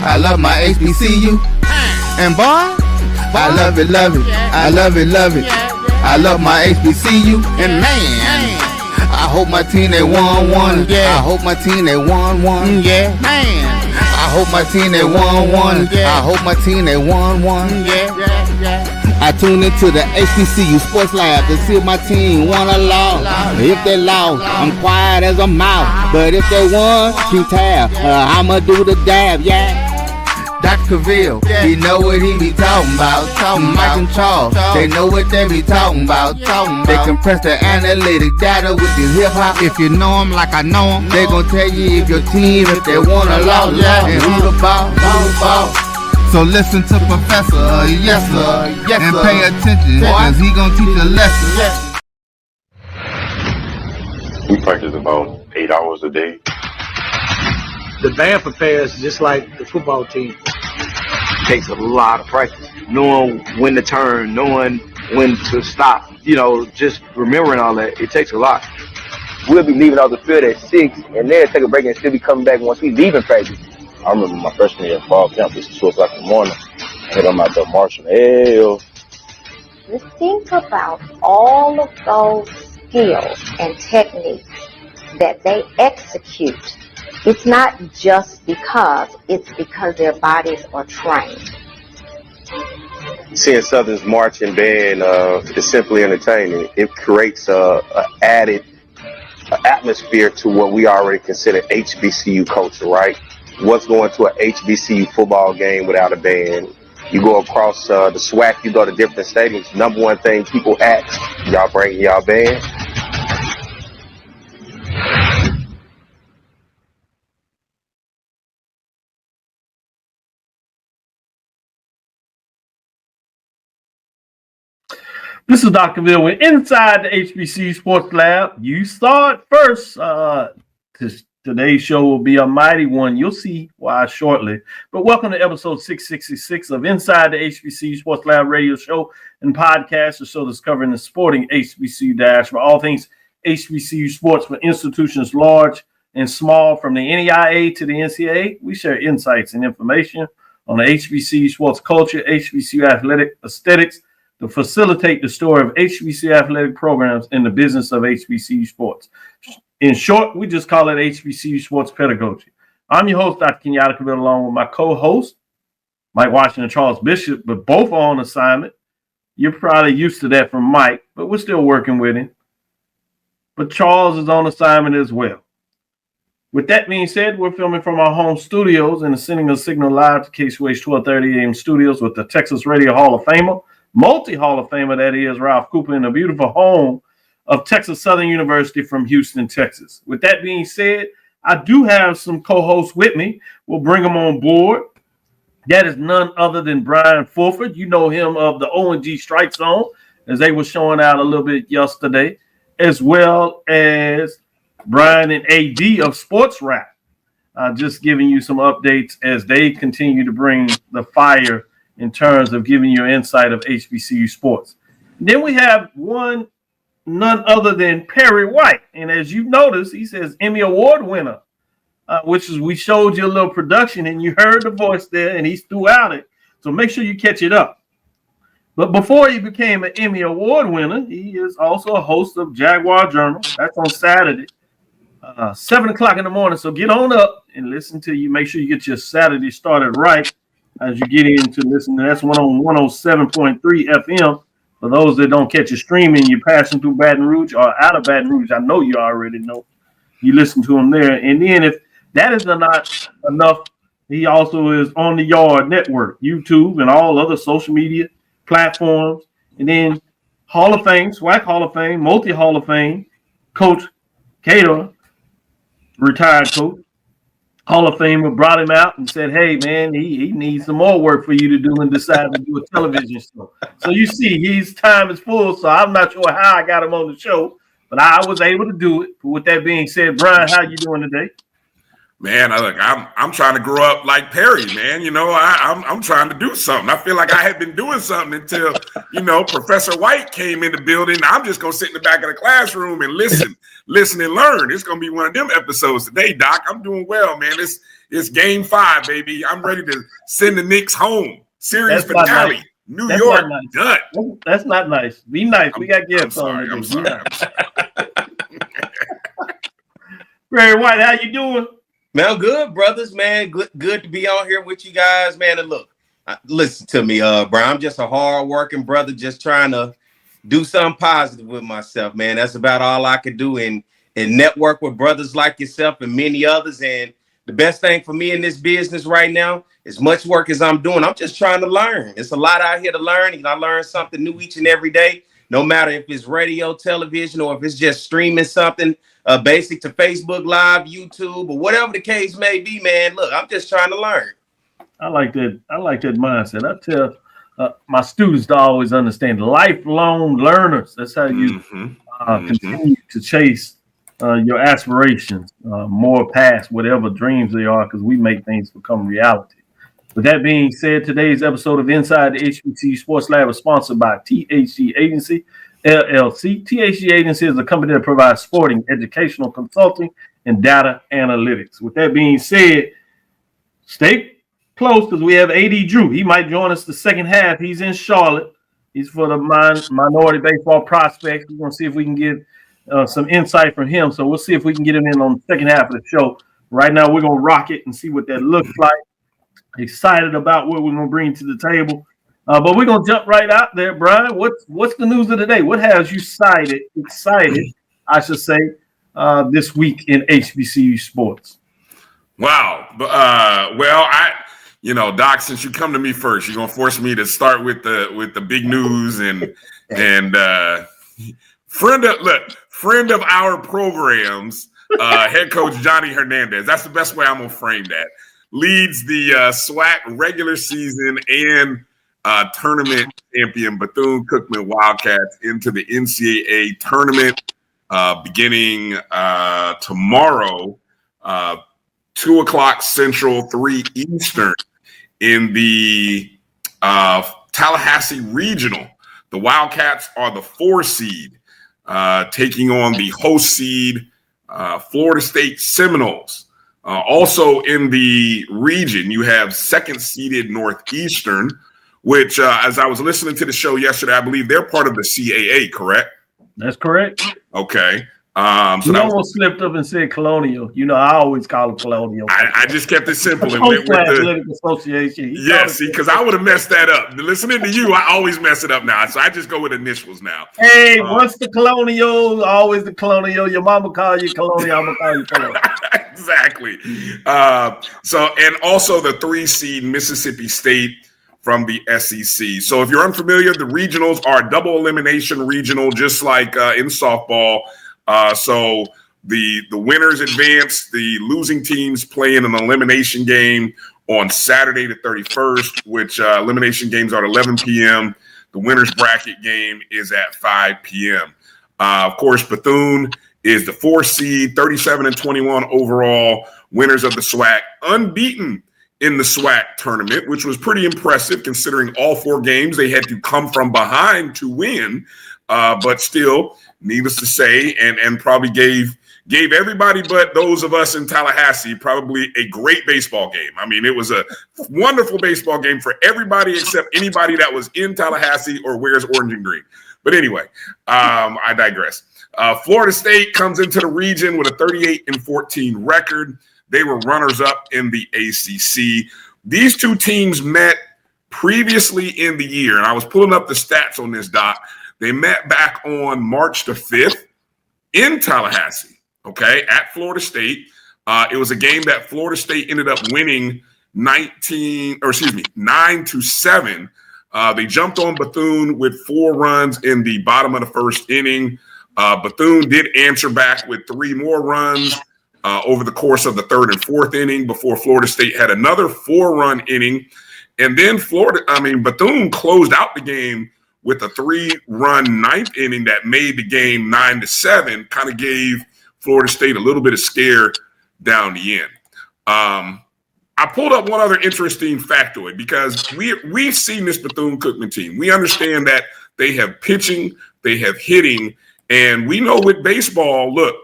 I love my HBCU. And boy, I love it, I love it, I love my HBCU. And man, I hope my team they won one. I hope my team they won one. Yeah, man. I hope my team they won one. I hope my team they won one. I tune into the HBCU Sports Lab to see if my team won or lost. If they lost, I'm quiet as a mouse. But if they won, keep tab. I'ma do the dab, yeah. Dr. Cavil, he know what he be talking about. Mike and Charles, they know what they be talking about. They compress the analytic data with the hip hop. If you know them like I know them, they gon' tell you if your team, if they won or lost, and who the ball. So listen to Professor, yes sir, and pay attention, cause he gon' teach a lesson. We practice about 8 hours a day. The band prepares just like the football team. It takes a lot of practice, knowing when to turn, knowing when to stop, just remembering all that. It takes a lot. We'll be leaving off the field at 6, and they'll take a break and still be coming back once we leaving practice. I remember my freshman year fall camp, it's 2 o'clock in the morning. I had on my out marching hell. Just think about all of those skills and techniques that they execute. It's not just because, it's because their bodies are trained. Seeing Southern's marching band is simply entertaining. It creates an added atmosphere to what we already consider HBCU culture, right? What's going to an HBCU football game without a band? You go across the SWAC, you go to different stadiums. Number one thing people ask, y'all bring y'all band? This is Dr. Cavil with Inside the HBCU Sports Lab. You saw it first. Today's show will be a mighty one. You'll see why shortly. But welcome to episode 666 of Inside the HBCU Sports Lab radio show and podcast, the show that's covering the sporting HBCU dash for all things HBCU sports for institutions large and small, from the NEIA to the NCAA. We share insights and information on the HBCU sports culture, HBCU athletic aesthetics, to facilitate the story of HBCU athletic programs in the business of HBCU sports. In short, we just call it HBCU sports pedagogy. I'm your host, Dr. Kenyatta, along with my co-host, Mike Washington and Charles Bishop, but both are on assignment. You're probably used to that from Mike, but we're still working with him. But Charles is on assignment as well. With that being said, we're filming from our home studios and sending a signal live to KCUH 1230 AM studios with the Texas Radio Hall of Famer, multi-Hall of Famer, that is, Ralph Cooper, in the beautiful home of Texas Southern University from Houston, Texas. With that being said, I do have some co-hosts with me. We'll bring them on board. That is none other than Bryan Fulford. You know him of the O&G Strike Zone, as they were showing out a little bit yesterday, as well as Bryan and AD of Sports Rap. Just giving you some updates as they continue to bring the fire in terms of giving you insight of HBCU sports. And then we have none other than Perry White. And as you notice, he says Emmy Award winner, which is, we showed you a little production and you heard the voice there and he's throughout it. So make sure you catch it up. But before he became an Emmy Award winner, he is also a host of Jaguar Journal. That's on Saturday, 7 o'clock in the morning. So get on up and listen to you. Make sure you get your Saturday started right as you get into listening. That's one on 107.3 FM. For those that don't catch it streaming, you're passing through Baton Rouge or out of Baton Rouge. I know you already know. You listen to him there. And then if that is not enough, he also is on the Yard Network, YouTube, and all other social media platforms. And then Hall of Fame, SWAC Hall of Fame, multi-Hall of Fame, Coach Cater, retired coach, Hall of Famer, brought him out and said, hey, man, he needs some more work for you to do, and decided to do a television show. So you see, his time is full, so I'm not sure how I got him on the show, but I was able to do it. But with that being said, Bryan, how you doing today? Man, look, I'm trying to grow up like Perry, man. I'm trying to do something. I feel like I had been doing something until, Professor White came in the building. I'm just going to sit in the back of the classroom and listen and learn. It's going to be one of them episodes today, Doc. I'm doing well, man. It's It's game 5, baby. I'm ready to send the Knicks home. Series That's not finale. nice. New That's York, not nice. done. That's not nice. Be nice. We got guests on I'm today. sorry. Ray White, how you doing? Man, I'm good, brothers, man. Good to be on here with you guys, man. And look, listen to me, Bryan. I'm just a hard-working brother just trying to do something positive with myself, man. That's about all I can do and network with brothers like yourself and many others. And the best thing for me in this business right now, as much work as I'm doing, I'm just trying to learn. It's a lot out here to learn, and I learn something new each and every day, no matter if it's radio, television, or if it's just streaming something basic to Facebook Live, YouTube, or whatever the case may be, man. Look, I'm just trying to learn. I like that mindset. I tell my students to always understand lifelong learners. That's how you continue to chase your aspirations more past whatever dreams they are, because we make things become reality. With that being said, today's episode of Inside the HBCU Sports Lab is sponsored by THG Agency, LLC. THG Agency is a company that provides sporting, educational consulting, and data analytics. With that being said, stay close because we have AD Drew. He might join us the second half. He's in Charlotte. He's for the minority baseball prospects. We're going to see if we can get some insight from him. So we'll see if we can get him in on the second half of the show. Right now, we're going to rock it and see what that looks like. Excited about what we're going to bring to the table. But we're going to jump right out there, Bryan. What's the news of the day? What has you excited, I should say, this week in HBCU sports? Wow. Well, Doc, since you come to me first, you're going to force me to start with the big news and friend of our programs, head coach Johnny Hernandez. That's the best way I'm going to frame that. Leads the SWAC regular season and tournament champion Bethune-Cookman Wildcats into the NCAA tournament beginning tomorrow, 2:00 Central, 3 Eastern, in the Tallahassee Regional. The Wildcats are the 4 seed, taking on the host seed, Florida State Seminoles. Also in the region, you have 2nd-seeded Northeastern, which, as I was listening to the show yesterday, I believe they're part of the CAA, correct? That's correct. Okay. So you almost slipped up and said Colonial. I always call it Colonial. I just kept it simple and went with the Athletic Association. Yes, see, because I would have messed that up. Listening to you, I always mess it up now. So I just go with initials now. Hey, once the Colonial, always the Colonial. Your mama call you Colonial, I'm gonna call you Colonial. Exactly. And also the 3 seed Mississippi State from the SEC. So if you're unfamiliar, the regionals are double elimination regional, just like in softball. So the winners advance. The losing teams play in an elimination game on Saturday the 31st, which elimination games are at 11 p.m. The winners bracket game is at 5 p.m. Of course, Bethune is the 4 seed, 37-21 overall, winners of the SWAC, unbeaten in the SWAC tournament, which was pretty impressive considering all 4 games they had to come from behind to win. But still, needless to say, and probably gave everybody but those of us in Tallahassee probably a great baseball game. I mean, it was a wonderful baseball game for everybody except anybody that was in Tallahassee or wears orange and green. But anyway, I digress. Florida State comes into the region with a 38-14 record. They were runners-up in the ACC. These 2 teams met previously in the year, and I was pulling up the stats on this, Doc. They met back on March the 5th in Tallahassee, at Florida State. It was a game that Florida State ended up winning 9-7. They jumped on Bethune with 4 runs in the bottom of the 1st inning. Bethune did answer back with 3 more runs over the course of the 3rd and 4th inning before Florida State had another 4-run inning. And then Bethune closed out the game with a 3-run 9th inning that made the game 9-7, kind of gave Florida State a little bit of scare down the end. I pulled up one other interesting factoid because we've seen this Bethune-Cookman team. We understand that they have pitching, they have hitting, and we know with baseball, look,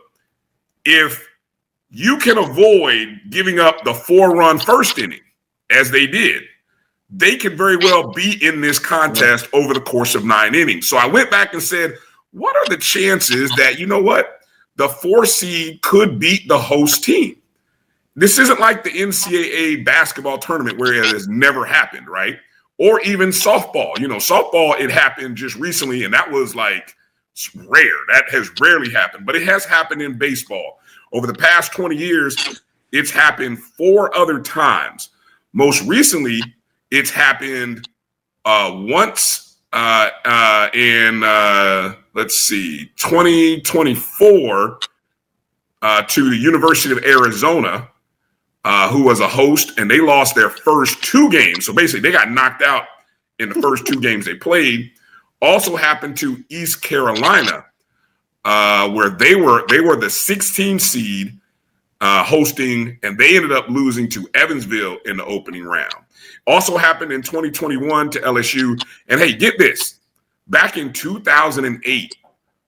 if you can avoid giving up the 4-run first inning as they did. They could very well be in this contest over the course of 9 innings. So I went back and said, what are the chances that, you know what, the 4 seed could beat the host team? This isn't like the NCAA basketball tournament where it has never happened, right? Or even softball. You know, softball, it happened just recently, and that was like rare. That has rarely happened, but it has happened in baseball. Over the past 20 years, it's happened 4 other times. Most recently, it's happened once in, 2024 to the University of Arizona, who was a host, and they lost their first 2 games. So basically, they got knocked out in the first 2 games they played. Also happened to East Carolina, where they were the 16th seed hosting, and they ended up losing to Evansville in the opening round. Also happened in 2021 to LSU. And hey, get this. Back in 2008,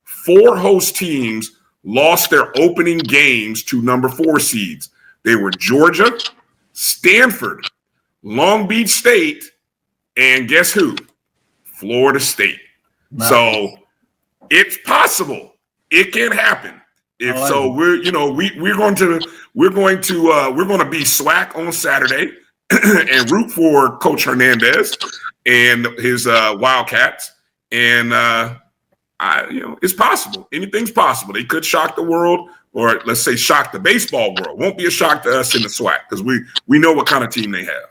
4 host teams lost their opening games to number 4 seeds. They were Georgia, Stanford, Long Beach State, and guess who? Florida State. Nice. So it's possible. It can happen. If so, we're going to be SWAC on Saturday and root for Coach Hernandez and his Wildcats. And it's possible. Anything's possible. They could shock the world, or let's say shock the baseball world. Won't be a shock to us in the SWAC because we know what kind of team they have.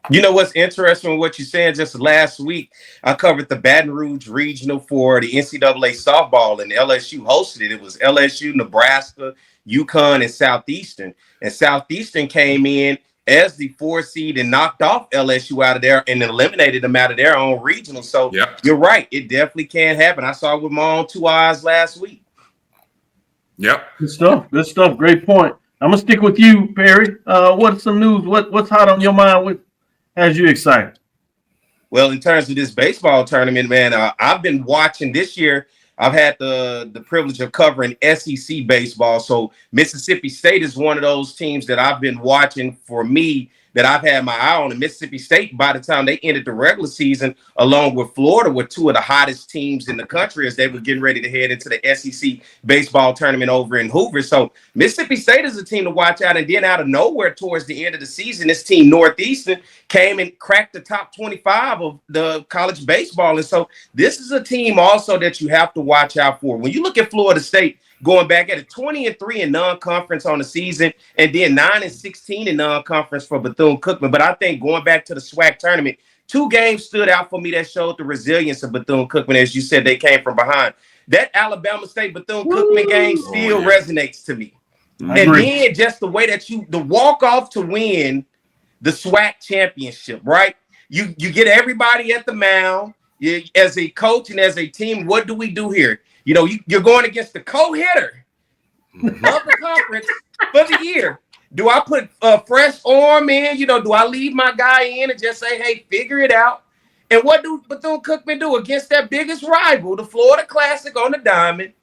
You know what's interesting with what you're saying? Just last week, I covered the Baton Rouge Regional for the NCAA softball, and LSU hosted it. It was LSU, Nebraska, UConn, and Southeastern. And Southeastern came in as the 4 seed and knocked off LSU out of there and eliminated them out of their own regional. So You're right. It definitely can happen. I saw it with my own 2 eyes last week. Yep. Good stuff. Good stuff. Great point. I'm going to stick with you, Perry. What's some news? What's hot on your mind? What has you excited? Well, in terms of this baseball tournament, man, I've been watching this year. I've had the privilege of covering SEC baseball. So Mississippi State is one of those teams that I've been watching for me, that I've had my eye on. And Mississippi State, by the time they ended the regular season, along with Florida, were 2 of the hottest teams in the country as they were getting ready to head into the SEC baseball tournament over in Hoover. So Mississippi State is a team to watch out. And then out of nowhere, towards the end of the season, this team, Northeastern, came and cracked the top 25 of the college baseball. And so this is a team also that you have to watch out for. When you look at Florida State, going back at it, 20-3 in non-conference on the season, and then 9-16 in non-conference for Bethune-Cookman. But I think going back to the SWAC tournament, 2 games stood out for me that showed the resilience of Bethune-Cookman. As you said, they came from behind. That Alabama State Bethune-Cookman game still resonates to me. And then just the way that the walk-off to win the SWAC championship, right? You get everybody at the mound. As a coach and as a team, what do we do here? You know, you're going against the co-hitter of the conference for the year. Do I put a fresh arm in? You know, do I leave my guy in and just say, hey, figure it out? And what do Bethune-Cookman do against their biggest rival, the Florida Classic on the diamond?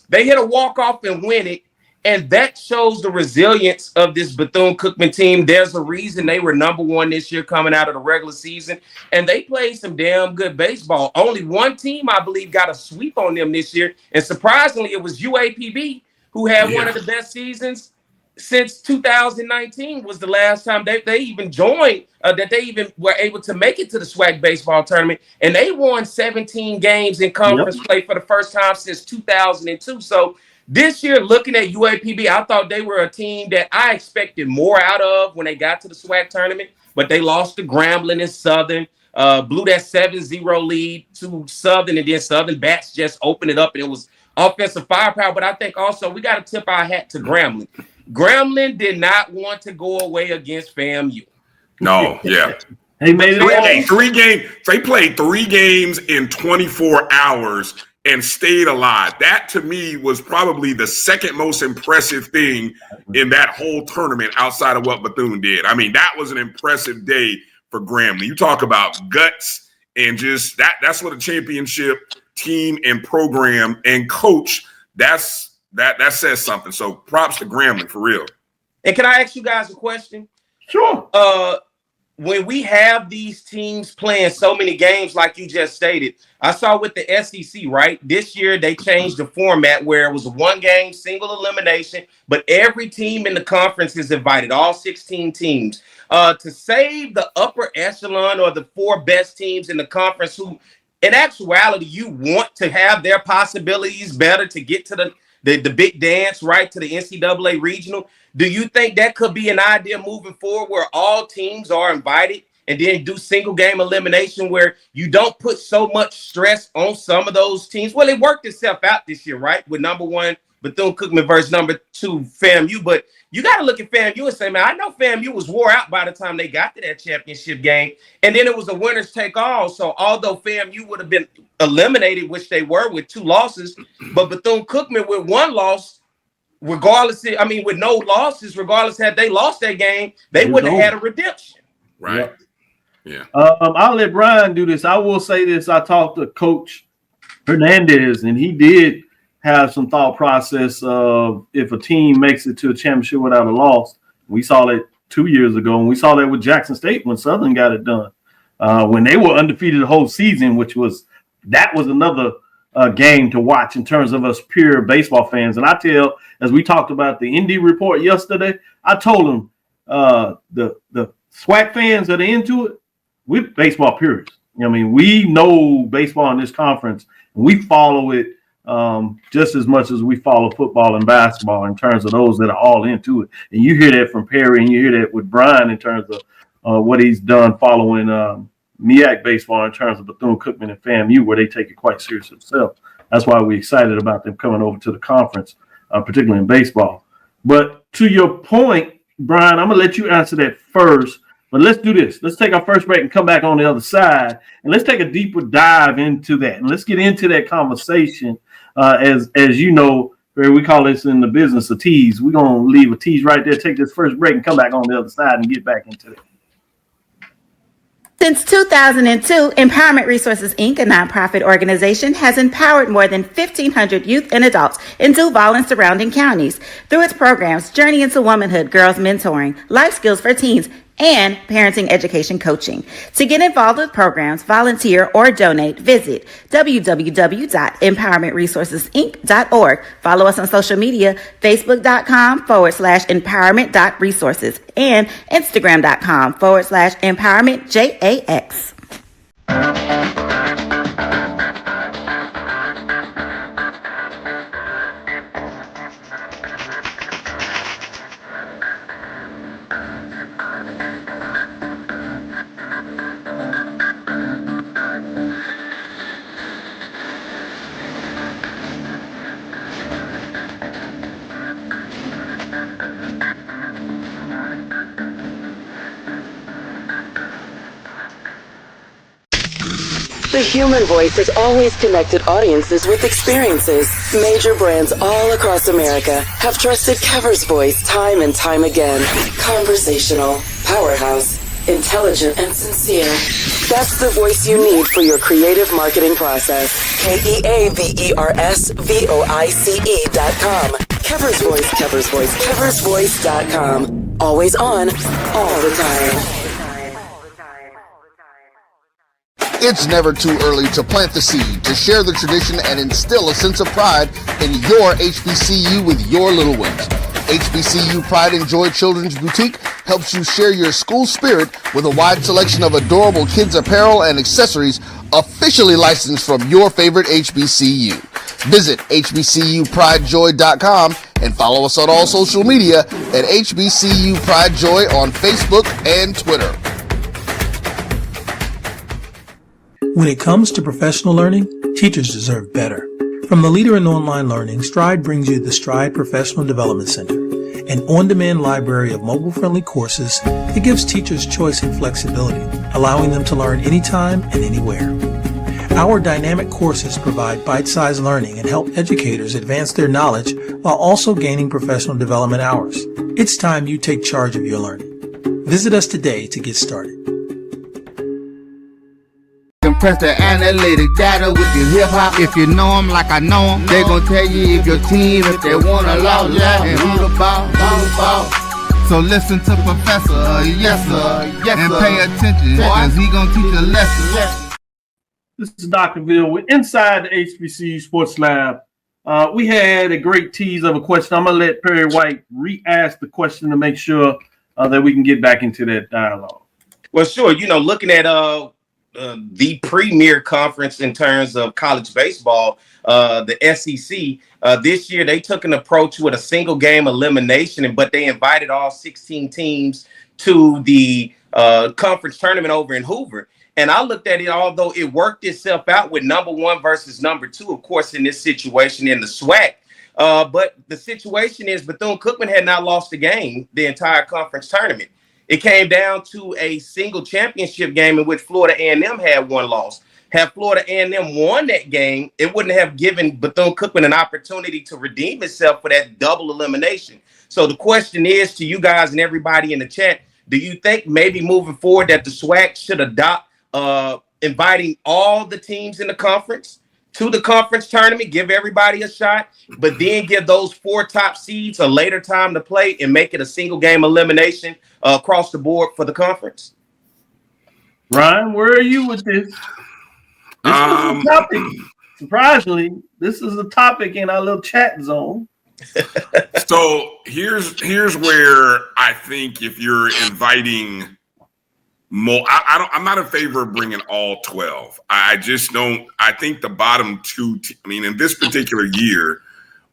They hit a walk-off and win it. And that shows the resilience of this Bethune-Cookman team. There's a reason they were number 1 this year coming out of the regular season. And they played some damn good baseball. Only one team, I believe, got a sweep on them this year. And surprisingly, it was UAPB, who had one of the best seasons since 2019 was the last time they even joined, that they even were able to make it to the SWAC baseball tournament. And they won 17 games in conference play for the first time since 2002. So this year, looking at UAPB, I thought they were a team that I expected more out of when they got to the SWAC tournament, but they lost to Grambling and Southern, blew that 7-0 lead to Southern, and then Southern bats just opened it up, and it was offensive firepower. But I think also we got to tip our hat to Grambling. Grambling did not want to go away against FAMU. No, yeah. They made it 3 games. They played 3 games in 24 hours and stayed alive. That, to me, was probably the second most impressive thing in that whole tournament outside of what Bethune did. I mean, that was an impressive day for Grambling. You talk about guts and just that's what a championship team and program and coach, that says something. So props to Grambling for real. And can I ask you guys a question? Sure. When we have these teams playing so many games, like you just stated, I saw with the SEC, right? This year, they changed the format where it was a one-game, single elimination, but every team in the conference is invited, all 16 teams. To save the upper echelon or the 4 best teams in the conference who, in actuality, you want to have their possibilities better to get to the big dance, right, to the NCAA regional. Do you think that could be an idea moving forward where all teams are invited and then do single game elimination where you don't put so much stress on some of those teams? Well, it worked itself out this year, right? With number 1, Bethune-Cookman versus number 2, FAMU. But you got to look at FAMU and say, man, I know FAMU was wore out by the time they got to that championship game. And then it was a winners take all. So although FAMU would have been eliminated, which they were with 2 losses, but Bethune-Cookman with 1 loss, regardless, with no losses, regardless had they lost that game, they wouldn't have had a redemption. Right. Yeah. I'll let Bryan do this. I will say this. I talked to Coach Hernandez, and he did have some thought process of if a team makes it to a championship without a loss. We saw that 2 years ago, and we saw that with Jackson State when Southern got it done. When they were undefeated the whole season, that was another game to watch in terms of us pure baseball fans. And I tell, as we talked about the Indy report yesterday, I told them the SWAC fans that are into it, we're baseball purists. We know baseball in this conference, and we follow it just as much as we follow football and basketball in terms of those that are all into it. And you hear that from Perry, and you hear that with Bryan in terms of what he's done following MEAC baseball in terms of Bethune-Cookman and FAMU, where they take it quite serious themselves. That's why we're excited about them coming over to the conference, particularly in baseball. But to your point, Bryan, I'm going to let you answer that first. But let's do this. Let's take our first break and come back on the other side. And let's take a deeper dive into that. And let's get into that conversation. As you know, we call this in the business a tease. We're going to leave a tease right there, take this first break and come back on the other side and get back into it. Since 2002, Empowerment Resources, Inc., a nonprofit organization, has empowered more than 1,500 youth and adults in Duval and surrounding counties. Through its programs, Journey into Womanhood, Girls Mentoring, Life Skills for Teens, and Parenting Education Coaching. To get involved with programs, volunteer, or donate, visit www.empowermentresourcesinc.org. Follow us on social media, facebook.com/empowerment.resources and instagram.com/empowermentJAX. The human voice has always connected audiences with experiences. Major brands all across America have trusted Kever's voice time and time again. Conversational, powerhouse, intelligent, and sincere. That's the voice you need for your creative marketing process. KeaversVoice.com. Kever's Voice, Kever's Voice, KeversVoice.com. Always on, all the time. It's never too early to plant the seed, to share the tradition, and instill a sense of pride in your HBCU with your little ones. HBCU Pride and Joy Children's Boutique helps you share your school spirit with a wide selection of adorable kids apparel and accessories officially licensed from your favorite HBCU. Visit HBCUPrideJoy.com and follow us on all social media at HBCU Pride Joy on Facebook and Twitter. When it comes to professional learning, teachers deserve better. From the leader in online learning, Stride brings you the Stride Professional Development Center, an on-demand library of mobile-friendly courses that gives teachers choice and flexibility, allowing them to learn anytime and anywhere. Our dynamic courses provide bite-sized learning and help educators advance their knowledge while also gaining professional development hours. It's time you take charge of your learning. Visit us today to get started. Compress the analytic data with your hip-hop. If you know them like I know them, they gon' tell you if your team, if they wanna lose, and who the ball. So listen to Professor, yes sir, and pay attention, cause he gonna teach a lesson. This is Dr. Ville. We're inside the HBCU Sports Lab. We had a great tease of a question. I'm going to let Perry White re-ask the question to make sure that we can get back into that dialogue. Well, sure. Looking at the premier conference in terms of college baseball, the SEC, this year they took an approach with a single game elimination, but they invited all 16 teams to the conference tournament over in Hoover. And I looked at it, although it worked itself out with number one versus number two, of course, in this situation in the SWAC. But the situation is Bethune-Cookman had not lost a game the entire conference tournament. It came down to a single championship game in which Florida A&M had one loss. Had Florida A&M won that game, it wouldn't have given Bethune-Cookman an opportunity to redeem itself for that double elimination. So the question is to you guys and everybody in the chat, do you think maybe moving forward that the SWAC should adopt inviting all the teams in the conference to the conference tournament, give everybody a shot, but then give those 4 top seeds a later time to play and make it a single game elimination across the board for the conference? Ryan, where are you with this? This is a topic. Surprisingly, this is a topic in our little chat zone. So here's where I think if you're inviting more, I'm not in favor of bringing all 12. I just don't. I think the bottom two. In this particular year,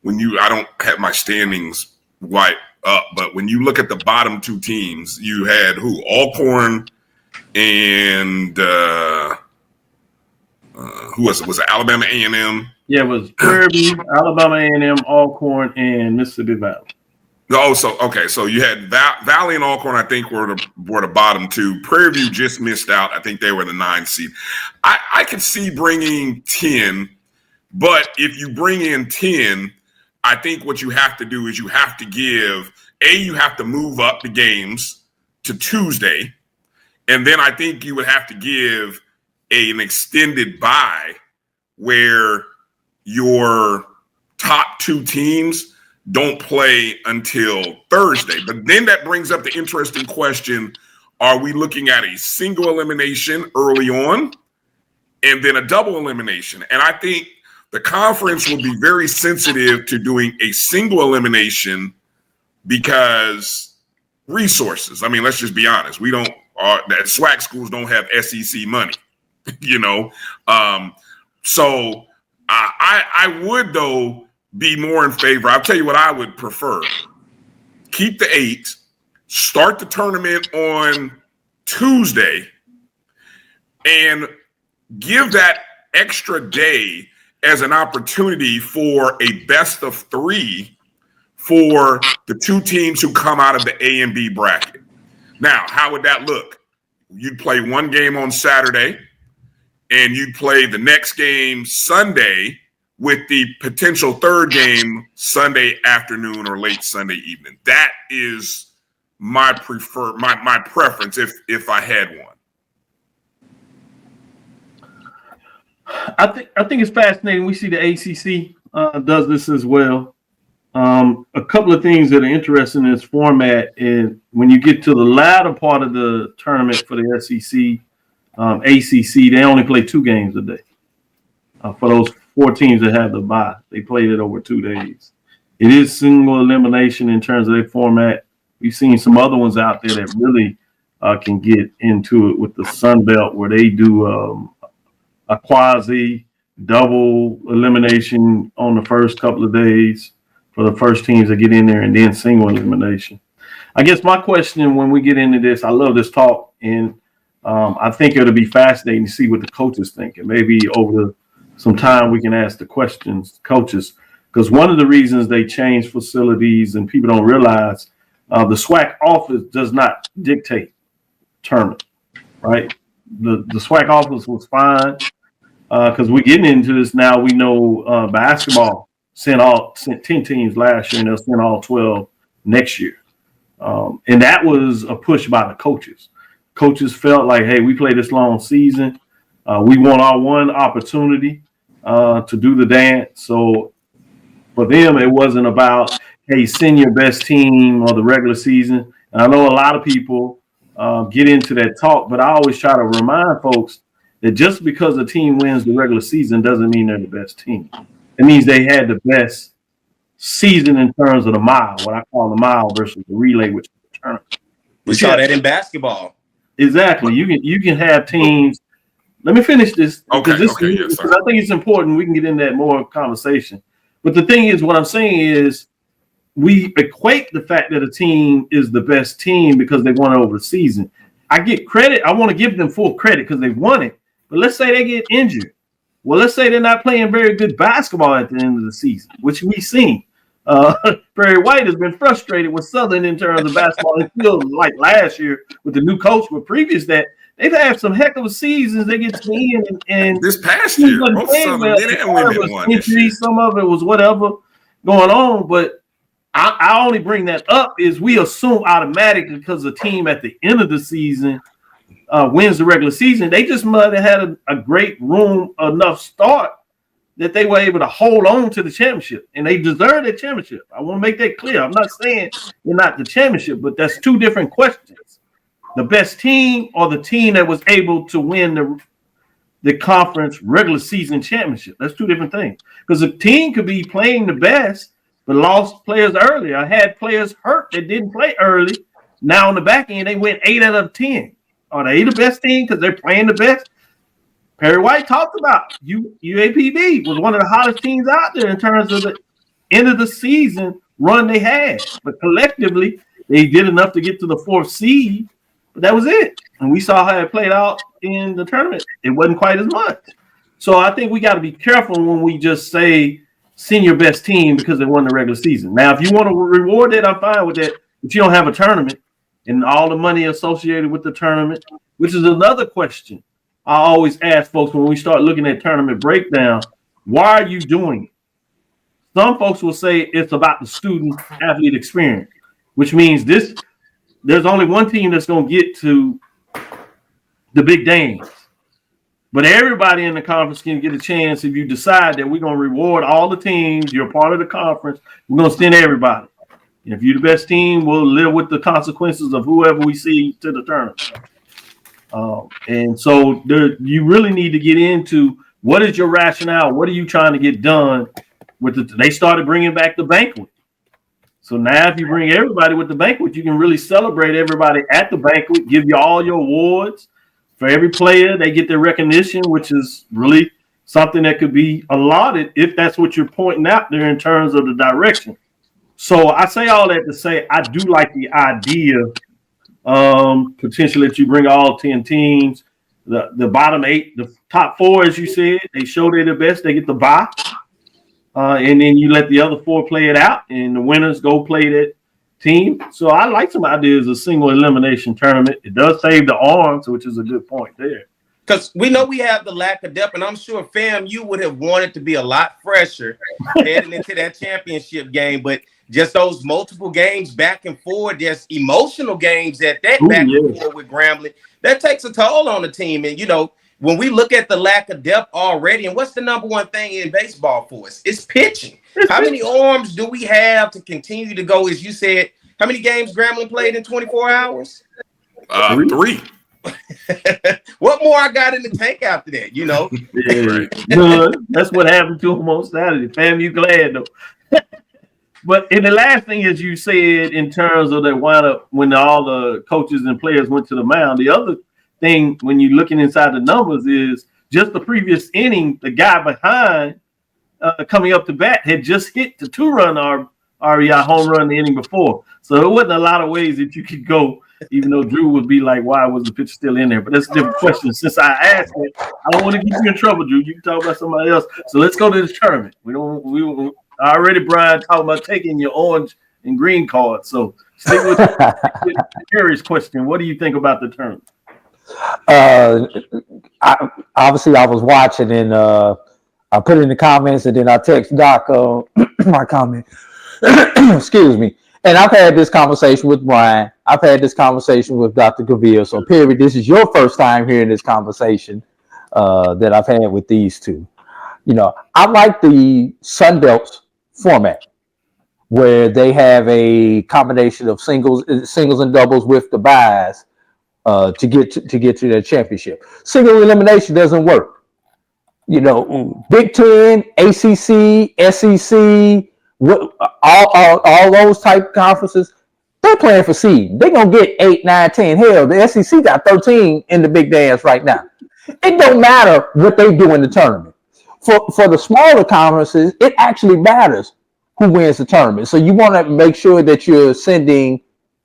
I don't have my standings right up, but when you look at the bottom 2 teams, you had who? Alcorn and who was it? Was it Alabama A&M? Yeah, it was Prairie View, Alabama A&M, Alcorn, and Mississippi Valley. Oh, so you had Valley and Alcorn, I think, were the bottom 2. Prairie View just missed out. I think they were the 9th seed. I could see bringing 10, but if you bring in 10, I think what you have to do is you have to move up the games to Tuesday, and then I think you would have to give an extended bye where your top 2 teams don't play until Thursday. But then that brings up the interesting question, are we looking at a single elimination early on and then a double elimination? And I think the conference will be very sensitive to doing a single elimination because resources. Let's just be honest. That SWAC schools don't have SEC money, So I would, though, be more in favor. I'll tell you what I would prefer. Keep the 8, start the tournament on Tuesday, and give that extra day as an opportunity for a best of 3 for the 2 teams who come out of the A and B bracket. Now, how would that look? You'd play 1 game on Saturday, and you'd play the next game Sunday, with the potential 3rd game Sunday afternoon or late Sunday evening. That is my preference if I had one. I think it's fascinating. We see the ACC does this as well. A couple of things that are interesting in this format is when you get to the latter part of the tournament for the SEC, ACC, they only play 2 games a day. For those 4 teams that have the bye, they played it over 2 days. It is single elimination in terms of their format. We've seen some other ones out there that really can get into it with the Sun Belt, where they do a quasi double elimination on the first couple of days for the first teams that get in there, and then single elimination. I guess my question when we get into this, I love this talk, and I think it'll be fascinating to see what the coaches think, and maybe over some time we can ask the questions, coaches, because one of the reasons they change facilities and people don't realize the SWAC office does not dictate tournament, right? The SWAC office was fine because we're getting into this now. We know basketball sent 10 teams last year, and they'll send all 12 next year. And that was a push by the coaches. Coaches felt like, hey, we play this long season. We want our one opportunity to do the dance. So for them, it wasn't about, hey, send your best team or the regular season. And I know a lot of people get into that talk, but I always try to remind folks that just because a team wins the regular season doesn't mean they're the best team. It means they had the best season in terms of the mile, what I call the mile versus the relay, which is the tournament. We saw that in basketball. Exactly. You can have teams. Let me finish this. Okay. Because Yes, I think it's important. We can get into that more conversation. But the thing is, what I'm saying is, we equate the fact that a team is the best team because they won it over the season. I get credit. I want to give them full credit because they've won it. But let's say they get injured. Well, let's say they're not playing very good basketball at the end of the season, which we've seen. Perry White has been frustrated with Southern in terms of basketball. It feels like last year with the new coach, but previous that they've had some heck of a seasons. They get to the end, and this past year, both Southern men and women won. Injuries, some of it was whatever going on, but I only bring that up is we assume automatically because the team at the end of the season wins the regular season. They just might have had a great room enough start that they were able to hold on to the championship, and they deserve the championship. I want to make that clear. I'm not saying they're not the championship, but that's two different questions. The best team or the team that was able to win the conference regular season championship. That's two different things. Because a team could be playing the best, but lost players early. I had players hurt that didn't play early. Now on the back end, they went 8 out of 10. Are they the best team because they're playing the best? Perry White talked about UAPB was one of the hottest teams out there in terms of the end of the season run they had. But collectively, they did enough to get to the 4th seed. But that was it. And we saw how it played out in the tournament. It wasn't quite as much. So I think we got to be careful when we just say send your best team because they won the regular season. Now, if you want to reward that, I'm fine with that. But you don't have a tournament and all the money associated with the tournament, which is another question I always ask folks when we start looking at tournament breakdown. Why are you doing it? Some folks will say it's about the student athlete experience, which means there's only one team that's going to get to the big games. But everybody in the conference can get a chance if you decide that we're going to reward all the teams. You're part of the conference. We're going to send everybody. And if you're the best team, we'll live with the consequences of whoever we see to the tournament. And so you really need to get into what is your rationale? What are you trying to get done with they started bringing back the banquet. So now if you bring everybody with the banquet, you can really celebrate everybody at the banquet, give you all your awards. For every player, they get their recognition, which is really something that could be allotted if that's what you're pointing out there in terms of the direction. So I say all that to say I do like the idea potentially that you bring all 10 teams, the bottom 8, the top 4, as you said, they show they're the best, they get the bye. And then you let the other 4 play it out, and the winners go play that team. So I like some ideas of single elimination tournament. It does save the arms, which is a good point there. Because we know we have the lack of depth, and I'm sure, fam, you would have wanted to be a lot fresher heading into that championship game. But just those multiple games back and forth, just emotional games at that and forth with Grambling, that takes a toll on the team. And, when we look at the lack of depth already, and what's the number one thing in baseball for us? It's pitching. How many arms do we have to continue to go? As you said, how many games Grambling played in 24 hours? 3. What more I got in the tank after that, Good. That's what happened to him on Saturday. Fam, you glad though. But the last thing is you said in terms of that wind up when all the coaches and players went to the mound. The other thing when you're looking inside the numbers is just the previous inning, the guy behind coming up to bat had just hit the 2-run RBI home run the inning before. So there wasn't a lot of ways that you could go, even though Drew would be like, why was the pitcher still in there? But that's a different question. Since I asked it, I don't want to get you in trouble, Drew. You can talk about somebody else. So let's go to this tournament. Already Bryan talking about taking your orange and green cards. So stick with Harry's question. What do you think about the tournament? Obviously I was watching, and I put it in the comments, and then I text Doc my comment. Excuse me. And I've had this conversation with Bryan. I've had this conversation with Dr. Cavil. So, Perry, this is your first time hearing this conversation that I've had with these two. I like the Sun Belts format. where they have a combination of singles and doubles with the buys to get to their championship. Single elimination doesn't work. You know, Big Ten, ACC, SEC, all those type conferences, they're playing for seed. They're gonna get 8, 9, 10. Hell, the SEC got 13 in the big dance right now. It don't matter what they do in the tournament. For the smaller conferences, it actually matters who wins the tournament. So you want to make sure that you're sending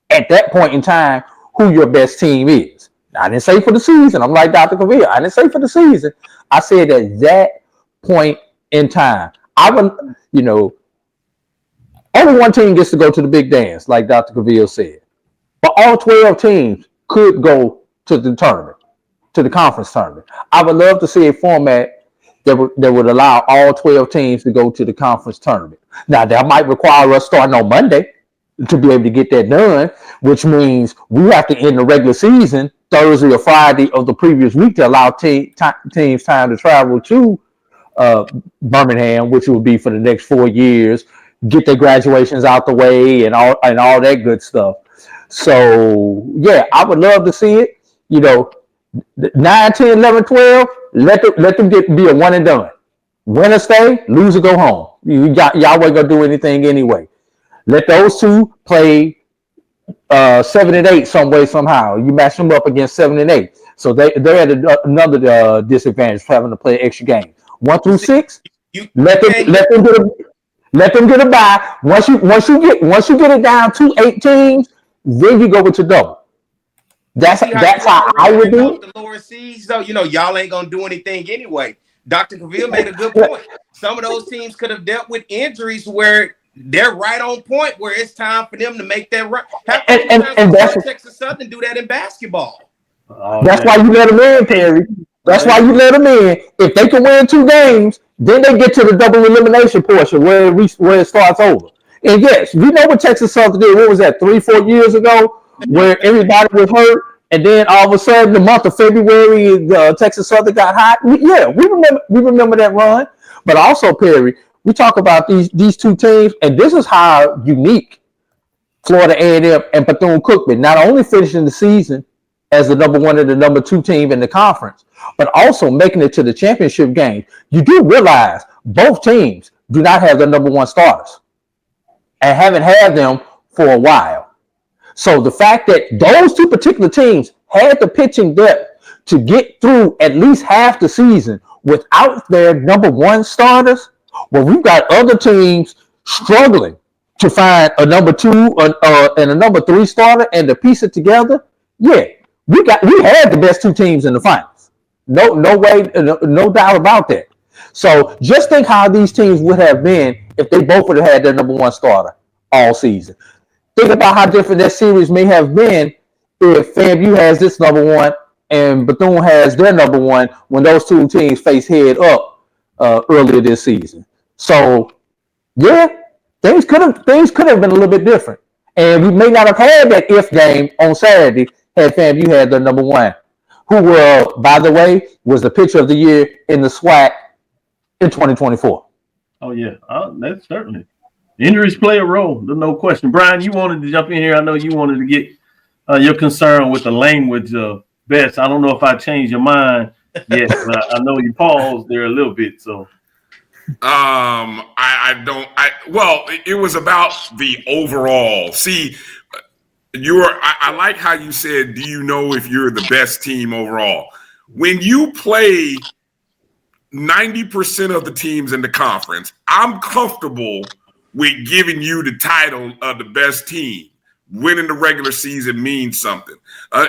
at that point in time who your best team is. I didn't say for the season. I'm like Dr. Cavil. I didn't say for the season. I said at that point in time. I would, you know, only one team gets to go to the big dance, like Dr. Cavil said. But all 12 teams could go to the tournament, to the conference tournament. I would love to see a format that would allow all 12 teams to go to the conference tournament. Now, that might require us starting on Monday to be able to get that done, which means we have to end the regular season Thursday or Friday of the previous week to allow teams time to travel to Birmingham, which will be for the next 4 years, get their graduations out the way and all that good stuff. So, yeah, I would love to see it. You know, 9, 10, 11, 12, let them be a one and done. Winner stay, loser go home. Y'all ain't gonna do anything anyway. Let those two play 7 and 8 some way, somehow. You match them up against 7 and 8. So they're at another disadvantage for having to play extra game. 1 through 6, let them get a bye. Once you get it down to 8 teams, then you go with your double. That's how I would do it. The lower seeds, though, you know, y'all ain't gonna do anything anyway. Dr. Cavil made a good point. Some of those teams could have dealt with injuries where they're right on point, where it's time for them to make that run. And that's Texas Southern do that in basketball. That's why you let them in, Terry. That's why you let them in. If they can win 2 games, then they get to the double elimination portion where it starts over. And yes, you know what Texas Southern did. What was that, 3-4 years ago, where everybody was hurt, and then all of a sudden, the month of February, Texas Southern got hot. We remember that run. But also, Perry, we talk about these 2 teams, and this is how unique Florida A&M and Bethune-Cookman, not only finishing the season as the number 1 and the number 2 team in the conference, but also making it to the championship game. You do realize both teams do not have the number 1 starters and haven't had them for a while. So the fact that those 2 particular teams had the pitching depth to get through at least half the season without their number 1 starters, well, we've got other teams struggling to find a number 2 and a number 3 starter and to piece it together. Yeah, we had the best 2 teams in the finals. No way, no doubt about that. So just think how these teams would have been if they both would have had their number 1 starter all season. Think about how different that series may have been if FAMU has this number 1 and Bethune has their number 1 when those 2 teams face head up earlier this season. So, yeah, things could have been a little bit different. And we may not have had that if game on Saturday had FAMU had their number 1, who, by the way, was the pitcher of the year in the SWAC in 2024. Oh, yeah, that's certainly. Injuries play a role, there's no question. Bryan, you wanted to jump in here. I know you wanted to get your concern with the language of best. I don't know if I changed your mind yet, but I know you paused there a little bit. So, it was about the overall. See, I like how you said, do you know if you're the best team overall? When you play 90% of the teams in the conference, I'm comfortable with giving you the title of the best team. Winning the regular season means something.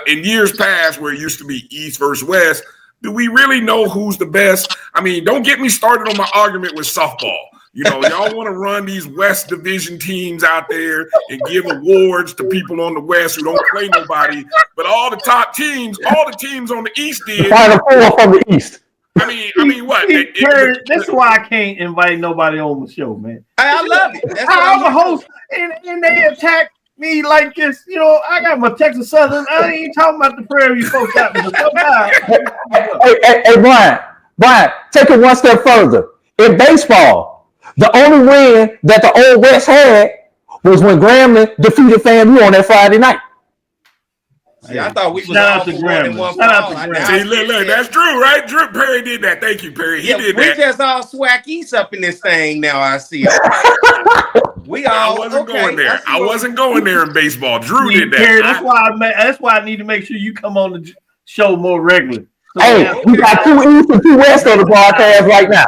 In years past, where it used to be East versus West, do we really know who's the best? I mean, don't get me started on my argument with softball. You know, y'all want to run these West Division teams out there and give awards to people on the West who don't play nobody, but all the top teams, all the teams on the East did. Final 4 from the East. I mean, what? That's why I can't invite nobody on the show, man. I love it. That's I'm a host, and they attack me like this. You know, I got my Texas Southern. I ain't talking about the Prairie folks out there. Hey, Bryan, take it one step further. In baseball, the only win that the Old West had was when Grambling defeated FAMU on that Friday night. See, I thought we was Shout all out to for one and Grambling. one Shout out for to all. Grambling. See, look, that's Drew, right? Drew Perry did that. Thank you, Perry. He did we that. just all swag East up in this thing now. I see. We all. I wasn't going there. I wasn't going there in baseball. Drew did that. Perry, that's why I need to make sure you come on the show more regularly. So Hey, we got 2 East and 2 West on the broadcast right now.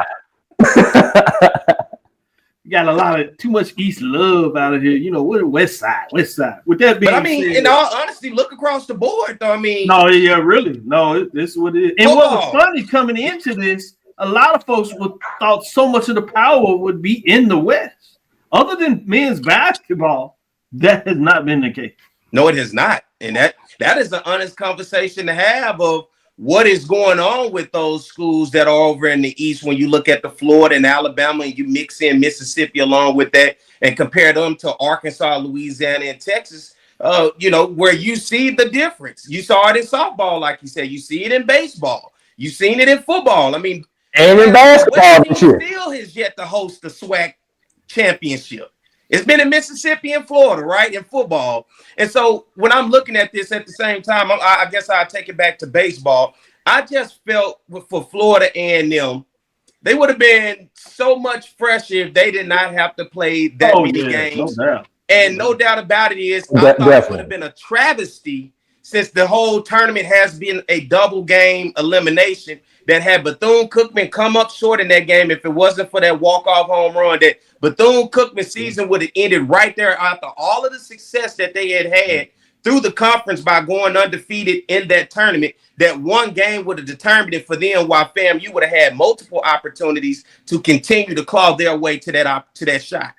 You got a lot of too much East love out of here. You know, we're the West Side. With that being But I mean, said, in all honesty, look across the board. Though I mean, no, yeah, really, no, this is what it is. And what was funny coming into this, a lot of folks thought so much of the power would be in the West. Other than men's basketball, that has not been the case. No, it has not, and that is an honest conversation to have of what is going on with those schools that are over in the East when you look at the Florida and Alabama and you mix in Mississippi along with that and compare them to Arkansas, Louisiana, and Texas, where you see the difference. You saw it in softball, like you said. You see it in baseball. You've seen it in football. I mean, and in basketball this year. Still has yet to host the SWAC championship. It's been in Mississippi and Florida, right, in football. And so when I'm looking at this at the same time, I guess I'll take it back to baseball. I just felt for Florida A&M, they would have been so much fresher if they did not have to play that many games. No doubt. And no doubt about it is, I thought it would have been a travesty since the whole tournament has been a double game elimination that had Bethune-Cookman come up short in that game. If it wasn't for that walk-off home run, that Bethune-Cookman season would have ended right there after all of the success that they had through the conference by going undefeated in that tournament. That one game would have determined it for them, while FAMU would have had multiple opportunities to continue to claw their way to that shot.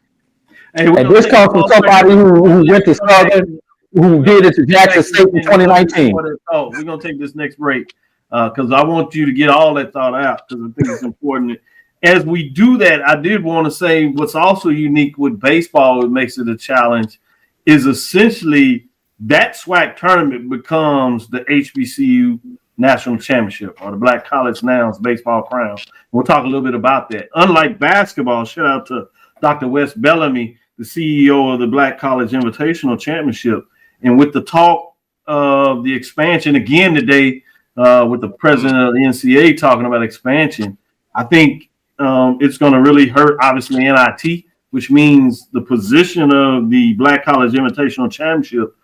And this comes from somebody who went to Southern, who did it to Jackson State in 2019. We're going to take this next break because I want you to get all that thought out because I think it's important. As we do that, I did want to say what's also unique with baseball, what makes it a challenge, is essentially that SWAC tournament becomes the HBCU National Championship or the Black College Nouns Baseball Crown. We'll talk a little bit about that. Unlike basketball, shout out to Dr. Wes Bellamy, the CEO of the Black College Invitational Championship. And with the talk of the expansion again today, with the president of the NCAA talking about expansion, I think it's going to really hurt, obviously, NIT, which means the position of the Black College Invitational Championship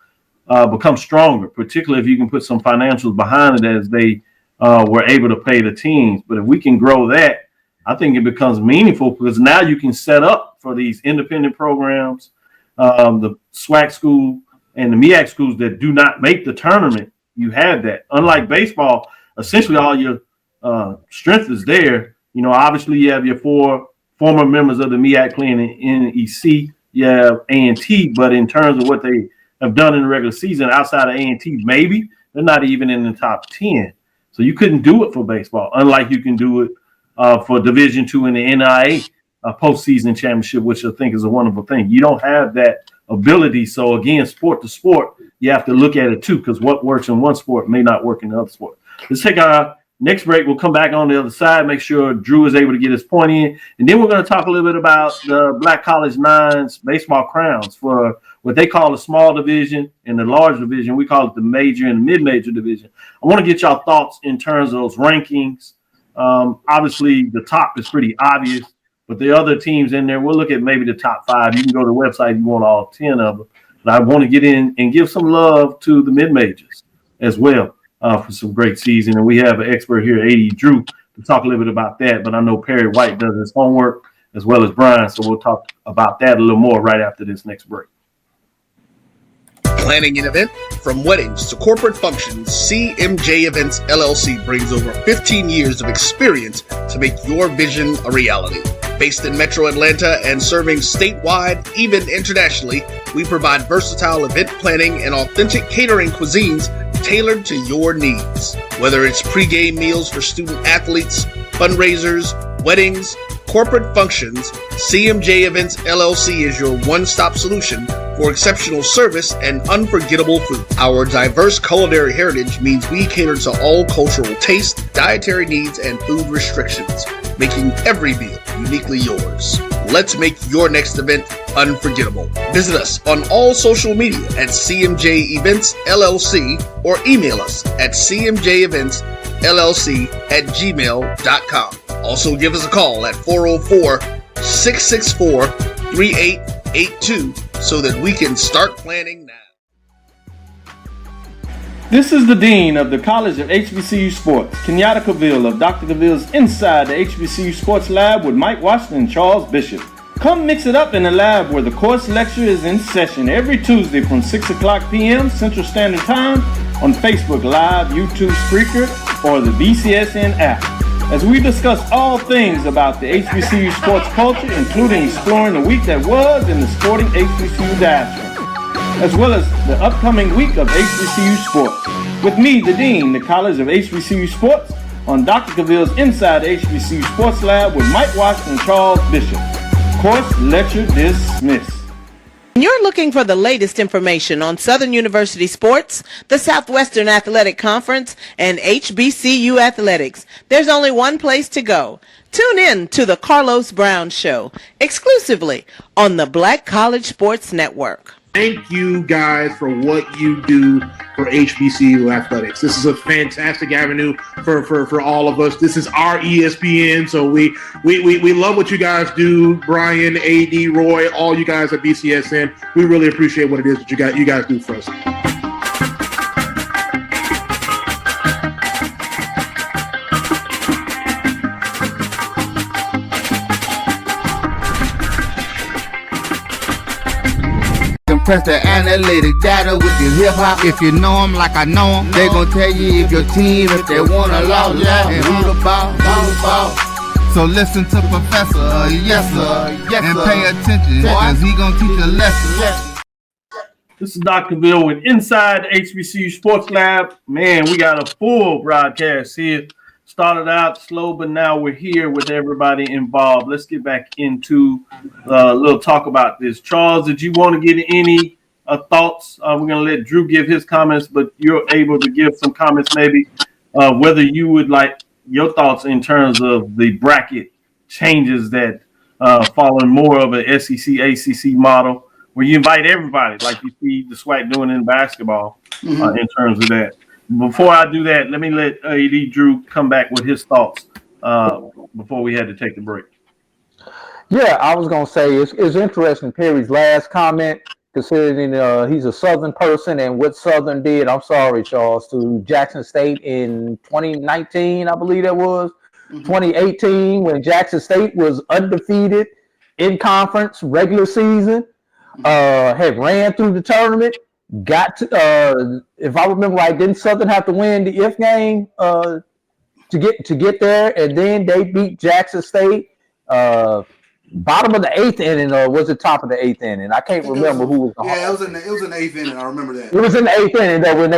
becomes stronger, particularly if you can put some financials behind it as they were able to pay the teams. But if we can grow that, I think it becomes meaningful because now you can set up for these independent programs, the SWAC school and the MEAC schools that do not make the tournament. You have that. Unlike baseball, essentially all your strength is there. You know, obviously you have your 4 former members of the MEAC playing in NEC. You have A&T, but in terms of what they have done in the regular season outside of A&T, maybe they're not even in the top 10. So you couldn't do it for baseball, unlike you can do it for Division II in the NIA postseason championship, which I think is a wonderful thing. You don't have that ability. So again, sport to sport, you have to look at it too, because what works in one sport may not work in the other sport. Let's take our next break. We'll come back on the other side, make sure Drew is able to get his point in. And then we're going to talk a little bit about the Black College Nines baseball crowns for what they call the small division and the large division. We call it the major and mid-major division. I want to get y'all thoughts in terms of those rankings. Obviously, the top is pretty obvious, but the other teams in there, we'll look at maybe the top 5. You can go to the website if you want all 10 of them. But I want to get in and give some love to the mid-majors as well for some great season. And we have an expert here, AD Drew, to talk a little bit about that. But I know Perry White does his homework as well as Bryan, so we'll talk about that a little more right after this next break. Planning an event? From weddings to corporate functions, CMJ Events LLC brings over 15 years of experience to make your vision a reality. Based in Metro Atlanta and serving statewide, even internationally, we provide versatile event planning and authentic catering cuisines tailored to your needs. Whether it's pre-game meals for student athletes, fundraisers, weddings, corporate functions, CMJ Events LLC is your one-stop solution for exceptional service and unforgettable food. Our diverse culinary heritage means we cater to all cultural tastes, dietary needs, and food restrictions, making every meal uniquely yours. Let's make your next event unforgettable. Visit us on all social media at CMJ Events LLC or email us at cmjeventsllc@gmail.com. Also give us a call at 404-664-3882 so that we can start planning now. This is the Dean of the College of HBCU Sports, Kenyatta Cavil of Dr. Cavil's Inside the HBCU Sports Lab with Mike Washington and Charles Bishop. Come mix it up in the lab where the course lecture is in session every Tuesday from 6 o'clock p.m. Central Standard Time on Facebook Live, YouTube Spreaker, or the BCSN app, as we discuss all things about the HBCU sports culture, including exploring the week that was in the sporting HBCU diaspora, as well as the upcoming week of HBCU sports. With me, the Dean, the College of HBCU Sports, on Dr. Cavil's Inside the HBCU Sports Lab with Mike Washington and Charles Bishop. Course lecture dismissed. You're looking for the latest information on Southern University sports, the Southwestern Athletic Conference, and HBCU athletics. There's only one place to go. Tune in to the Carlos Brown Show, exclusively on the Black College Sports Network. Thank you guys for what you do for HBCU athletics. This is a fantastic avenue for all of us. This is our ESPN, so we love what you guys do. Bryan, AD, Roy, all you guys at BCSN, we really appreciate what it is that you guys do for us. Press the analytic data with your hip hop. If you know them like I know them, they gon' tell you if your team, if they wanna lose, and who the ball. So listen to Professor, yes sir, and pay attention, cause he gon' teach a lesson. This is Dr. Cavil with Inside the HBCU Sports Lab. Man, we got a full broadcast here. Started out slow, but now we're here with everybody involved. Let's get back into a little talk about this. Charles, did you want to give any thoughts? We're going to let Drew give his comments, but you're able to give some comments maybe whether you would like your thoughts in terms of the bracket changes that following more of a SEC, ACC model where you invite everybody like you see the SWAC doing in basketball in terms of that. Before I do that, let me let AD Drew come back with his thoughts before we had to take the break. Yeah, I was going to say it's interesting, Perry's last comment, considering he's a Southern person and what Southern did, I'm sorry, Charles, to Jackson State in 2019, I believe that was, 2018, when Jackson State was undefeated in conference regular season, had ran through the tournament. Got to, if I remember right, didn't Southern have to win the if game to get there, and then they beat Jackson State bottom of the eighth inning, or was it top of the eighth inning? I can't remember who was. It was in the eighth inning. I remember that. It was in the eighth inning though when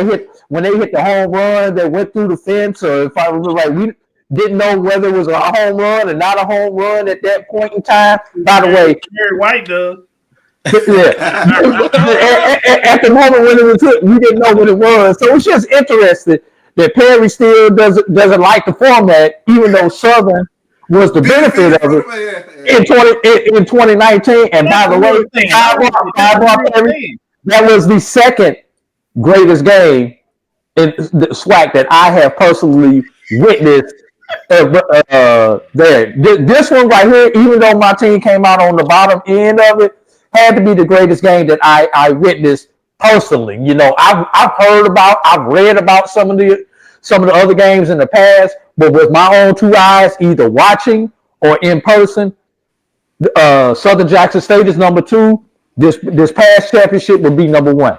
they hit the home run that went through the fence, or if I remember right, we didn't know whether it was a home run or not a home run at that point in time. By the way, Jerry White does. Yeah. At the moment when it was hit, we didn't know what it was. So it's just interesting that Perry still doesn't like the format, even though Southern was the benefit of it in 2019. And by the way, Perry, that was the second greatest game in the SWAC that I have personally witnessed. There, this one right here, even though my team came out on the bottom end of it, had to be the greatest game that I witnessed personally. You know, I've read about some of the other games in the past, but with my own two eyes, either watching or in person, Southern Jackson State is number 2. This past championship would be number 1.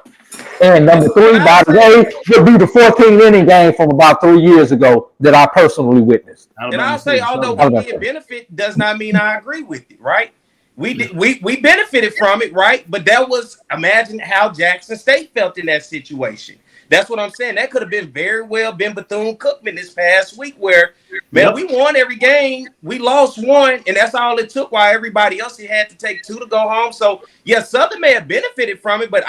And number 3, by the way, would be the 14th inning game from about 3 years ago that I personally witnessed. And I'll say, although we did benefit, does not mean I agree with it, right? We benefited from it, right? But that was, imagine how Jackson State felt in that situation. That's what I'm saying. That could have been very well been Bethune-Cookman this past week where, man, we won every game. We lost 1, and that's all it took while everybody else had to take 2 to go home. So, yeah, Southern may have benefited from it, but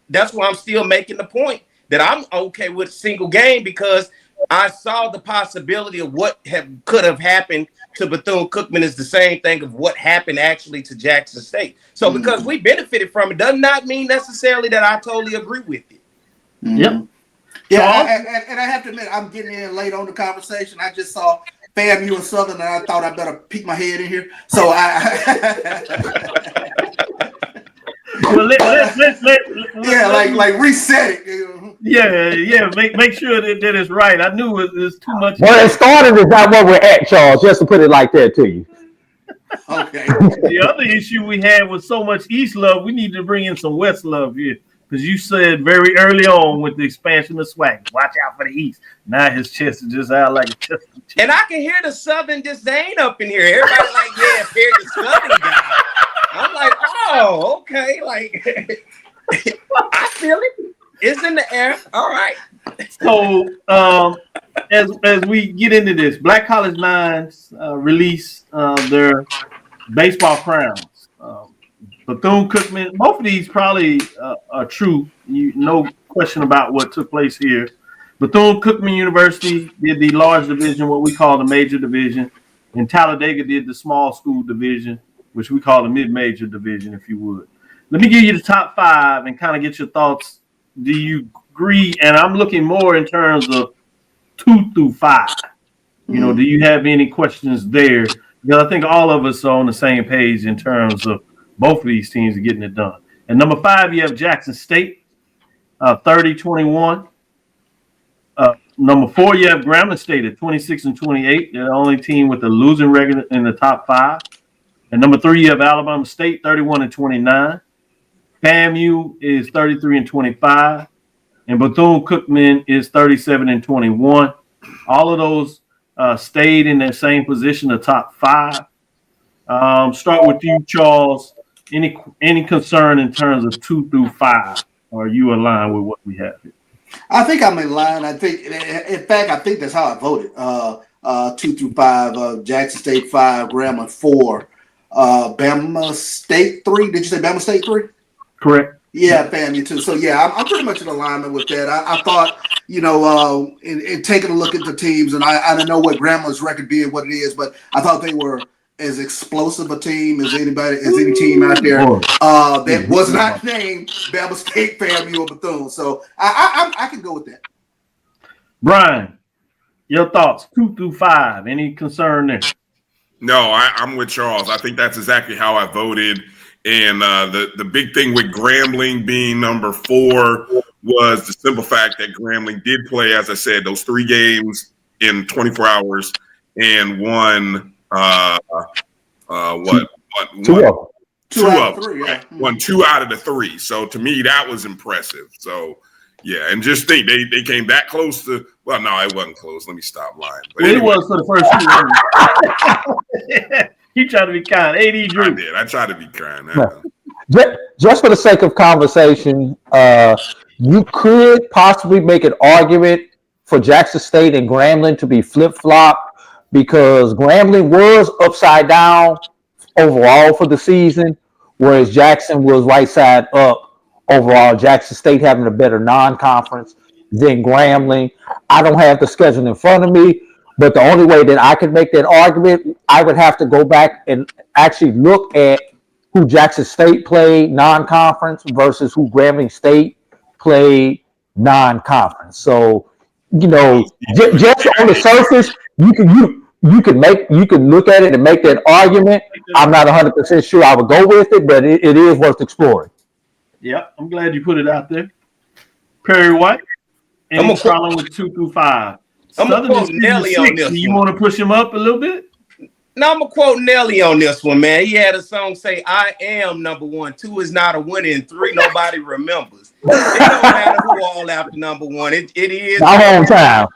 that's why I'm still making the point that I'm okay with a single game because I saw the possibility of what could have happened to Bethune-Cookman is the same thing of what happened actually to Jackson State. So because we benefited from it does not mean necessarily that I totally agree with it. Yep. Yeah, and I have to admit, I'm getting in late on the conversation. I just saw FAMU and Southern, and I thought I better peek my head in here. So well, let's like reset it. Yeah. Make sure that it's right. I knew it was too much. Well, it started is not where we're at, Charles. Just to put it like that to you. Okay. The other issue we had was so much East love. We need to bring in some West love here. Because you said very early on with the expansion of swag, watch out for the East. Now his chest is just out like a chest. And I can hear the Southern disdain up in here. Everybody like, yeah, Perry the Southern guy. I'm like, oh, okay. Like, I feel it. It's in the air. All right. So as we get into this, Black College Nines release their baseball crowns. Bethune-Cookman, both of these probably are true. No question about what took place here. Bethune-Cookman University did the large division, what we call the major division, and Talladega did the small school division, which we call the mid-major division, if you would. Let me give you the top five and kind of get your thoughts. Do you agree? And I'm looking more in terms of 2 through 5. You know, do you have any questions there? Because I think all of us are on the same page in terms of both of these teams are getting it done. And number 5, you have Jackson State, 30-21. Number 4, you have Grambling State at 26-28. They're the only team with a losing record in the top 5. And number 3, you have Alabama State, 31-29. FAMU is 33-25. And Bethune-Cookman is 37-21. All of those stayed in that same position, the top 5. Start with you, Charles. Any concern in terms of 2 through 5? Or are you aligned with what we have here? I think I'm in line. I think that's how I voted. 2 through 5, Jackson State 5, Grambling 4, Bama State 3. Did you say Bama State 3? Correct. Yeah, FAMU too. So yeah, I'm pretty much in alignment with that. I thought, in taking a look at the teams, and I don't know what Grambling's record being, what it is, but I thought they were as explosive a team as any team out there that was not named Bama State, FAMU, or Bethune. So I can go with that. Bryan, your thoughts, 2 through 5. Any concern there? No, I'm with Charles. I think that's exactly how I voted. And the big thing with Grambling being number 4 was the simple fact that Grambling did play, as I said, those 3 games in 24 hours and won Two of them. Yeah. Won 2 out of the 3. So to me, that was impressive. So yeah, and just think they came that close to. Well, no, it wasn't close. Let me stop lying. But anyway. It was for the first 2. You try to be kind. AD Drew. I did. I tried to be kind. Just for the sake of conversation, you could possibly make an argument for Jackson State and Grambling to be flip-flop because Grambling was upside down overall for the season, whereas Jackson was right side up overall. Jackson State having a better non-conference than Grambling. I don't have the schedule in front of me, but the only way that I could make that argument, I would have to go back and actually look at who Jackson State played non-conference versus who Grambling State played non-conference. So, just on the surface, you can look at it and make that argument. I'm not 100% sure I would go with it, but it is worth exploring. Yeah, I'm glad you put it out there. Perry White, any problem with 2 through 5? I'm going to quote Nelly on this. You want to push him up a little bit? No, I'm going to quote Nelly on this one, man. He had a song say, I am number 1. 2 is not a winner, and 3, nobody remembers. It don't matter who all after number 1. It is. My home time.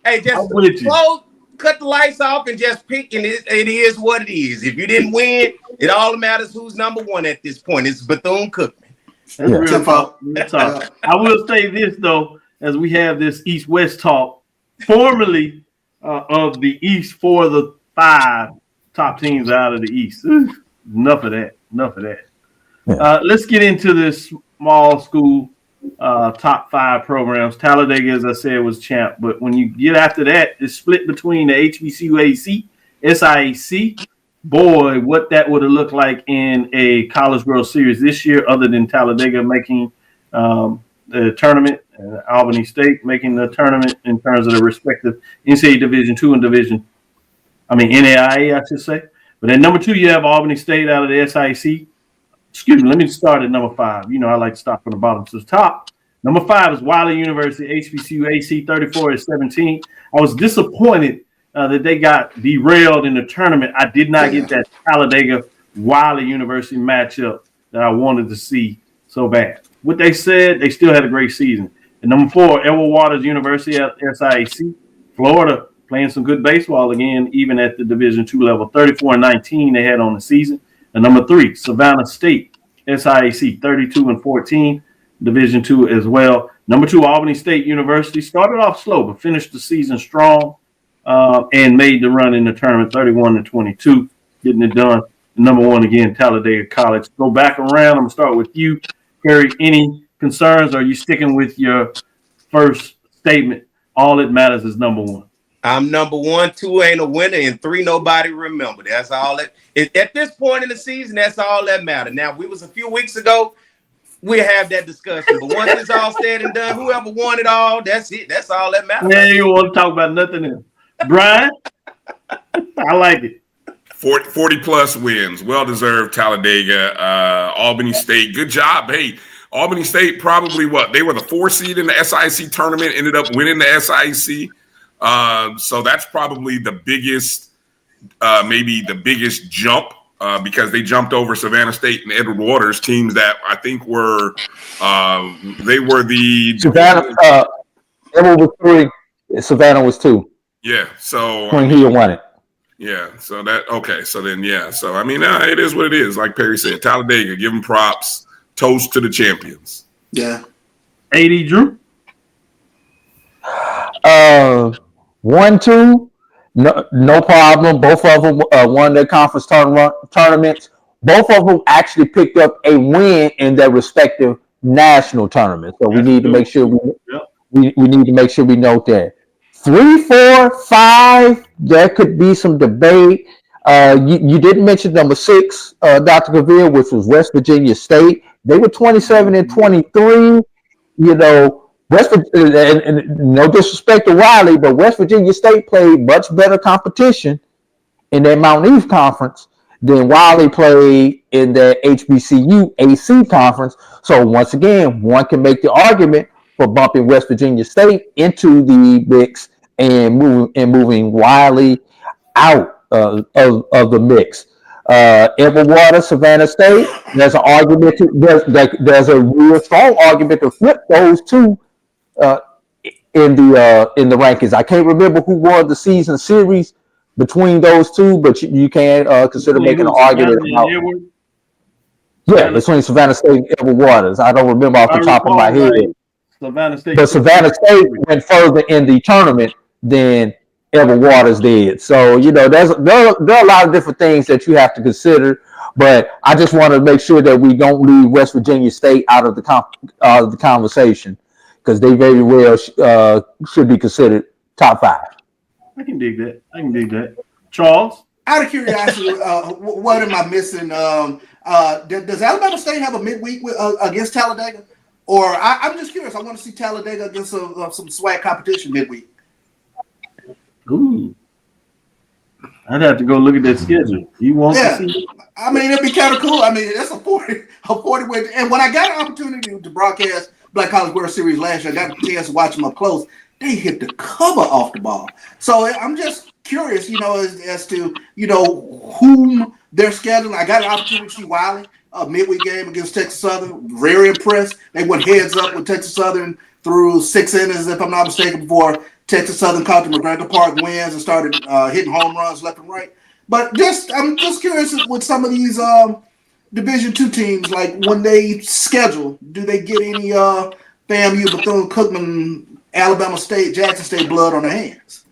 Hey, just close, cut the lights off and just pick, and it is what it is. If you didn't win, it all matters who's number 1 at this point. It's Bethune-Cookman. That's real talk. I will say this, though, as we have this East-West talk, formerly of the East for the 5 top teams out of the East. Enough of that. Let's get into this small school top 5 programs. Talladega, as I said, was champ. But when you get after that, it's split between the HBCU AC, SIAC. Boy, what that would have looked like in a College World Series this year, other than Talladega making the tournament, Albany State making the tournament in terms of the respective NCAA Division II and NAIA, I should say. But at number 2, you have Albany State out of the SIAC. Excuse me, let me start at number 5. You know, I like to start from the bottom to the top. Number 5 is Wiley University, HBCU AC, 34-17. I was disappointed that they got derailed in the tournament. I did not get that Talladega Wiley University matchup that I wanted to see so bad. What they said, they still had a great season. And number 4, Edward Waters University at SIAC, Florida, playing some good baseball again, even at the Division II level. 34-19 they had on the season. And number 3, Savannah State, SIAC, 32-14, Division II as well. Number 2, Albany State University, started off slow, but finished the season strong and made the run in the tournament, 31-22, getting it done. And number 1, again, Talladega College. Go back around. I'm going to start with you, Perry. Any concerns, or are you sticking with your first statement? All that matters is number 1. I'm number 1, 2 ain't a winner, and 3 nobody remember. That's all that. At this point in the season, that's all that matters. Now, we was a few weeks ago, we have that discussion. But once it's all said and done, whoever won it all, that's it. That's all that matters. Yeah, you want to talk about nothing else. Bryan, I like it. 40 plus wins, well deserved. Talladega, Albany State, good job. Hey, Albany State probably they were the 4 seed in the SIC tournament, ended up winning the SIC. So that's probably the biggest, maybe the biggest jump because they jumped over Savannah State and Edward Waters, teams that I think were they were the Savannah. Edward was 3, Savannah was 2. Yeah, so when he won it. Yeah, so so then so it is what it is. Like Perry said, Talladega, give them props. Toast to the champions. Yeah. 80 Drew. 1-2, no problem. Both of them won their conference tournaments. Both of them actually picked up a win in their respective national tournaments. So we need to make sure we need to make sure we note that. 3, 4, 5. There could be some debate. You didn't mention number 6, Dr. Cavil, which was West Virginia State. They were 27-23. You know, West Virginia, and no disrespect to Wiley, but West Virginia State played much better competition in their Mountain East Conference than Wiley played in their HBCU AC Conference. So once again, one can make the argument for bumping West Virginia State into the mix and moving Wiley out of the mix. Edward Waters, Savannah State. There's an argument. There's a real strong argument to flip those two in the rankings. I can't remember who won the season series between those two, but you can consider making an argument about between Savannah State and Edward Waters. I don't remember off the top of my head. Savannah State, but Savannah State went further in the tournament than Edward Waters did. So, you know, there are a lot of different things that you have to consider, but I just want to make sure that we don't leave West Virginia State out of the conversation, because they very well should be considered top 5. I can dig that. Charles? Out of curiosity, what am I missing? Does Alabama State have a midweek against Talladega? Or I'm just curious. I want to see Talladega against some swag competition midweek. Ooh, I'd have to go look at that schedule. You want to see? I mean, it'd be kind of cool. I mean, that's a 40 win. And when I got an opportunity to broadcast Black College World Series last year, I got a chance to watch them up close. They hit the cover off the ball. So I'm just curious, you know, as to, you know, whom they're scheduling. I got an opportunity to see Wiley, a midweek game against Texas Southern. Very impressed. They went heads up with Texas Southern through 6 innings, if I'm not mistaken, before Texas Southern caught the McGregor Park wins and started hitting home runs left and right. But I'm just curious with some of these Division II teams, like when they schedule, do they get any FAMU, Bethune-Cookman, Alabama State, Jackson State blood on their hands?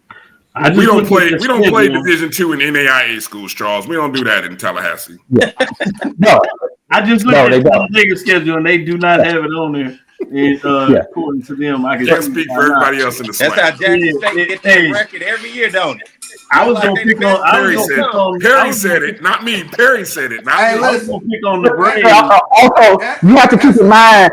We don't play Division II in NAIA schools, Charles. We don't do that in Tallahassee. No. I just looked at the Talladega schedule and they do not have it on there. And Yeah. according to them, I Can't speak for everybody else in the That's how Slack. Jackson State get that record every year, don't it? I was gonna pick on. Perry said it, not me. Perry said it, not me. I was gonna pick on the Braves. Also, you have to keep in mind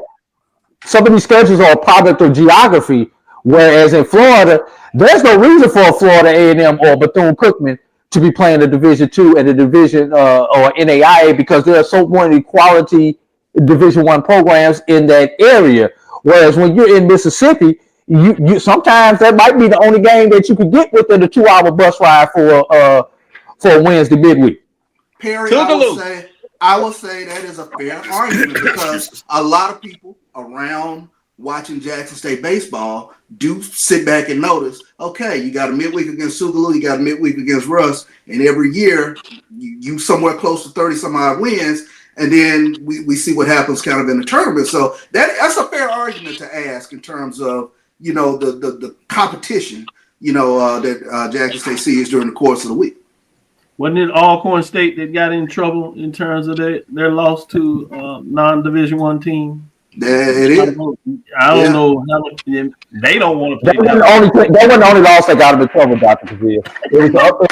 some of these schedules are a product of geography, whereas in Florida, there's no reason for a Florida A&M or Bethune-Cookman to be playing the Division II and the Division or NAIA because there are so many quality Division I programs in that area. Whereas when you're in Mississippi, you sometimes that might be the only game that you could get within a 2-hour bus ride for a Wednesday midweek. Perry, I will say that is a fair argument because a lot of people around watching Jackson State baseball do sit back and notice, okay, you got a midweek against Sugaloo, you got a midweek against Russ, and every year you somewhere close to 30 some odd wins, and then we see what happens kind of in the tournament. So that's a fair argument to ask in terms of, you know, the competition, you know, that Jackson State sees during the course of the week. Wasn't it Alcorn State that got in trouble in terms of their loss to non-Division I team? It is. I don't know how they don't want to play. That wasn't the only loss that got him in trouble, Dr. Cavil. It was about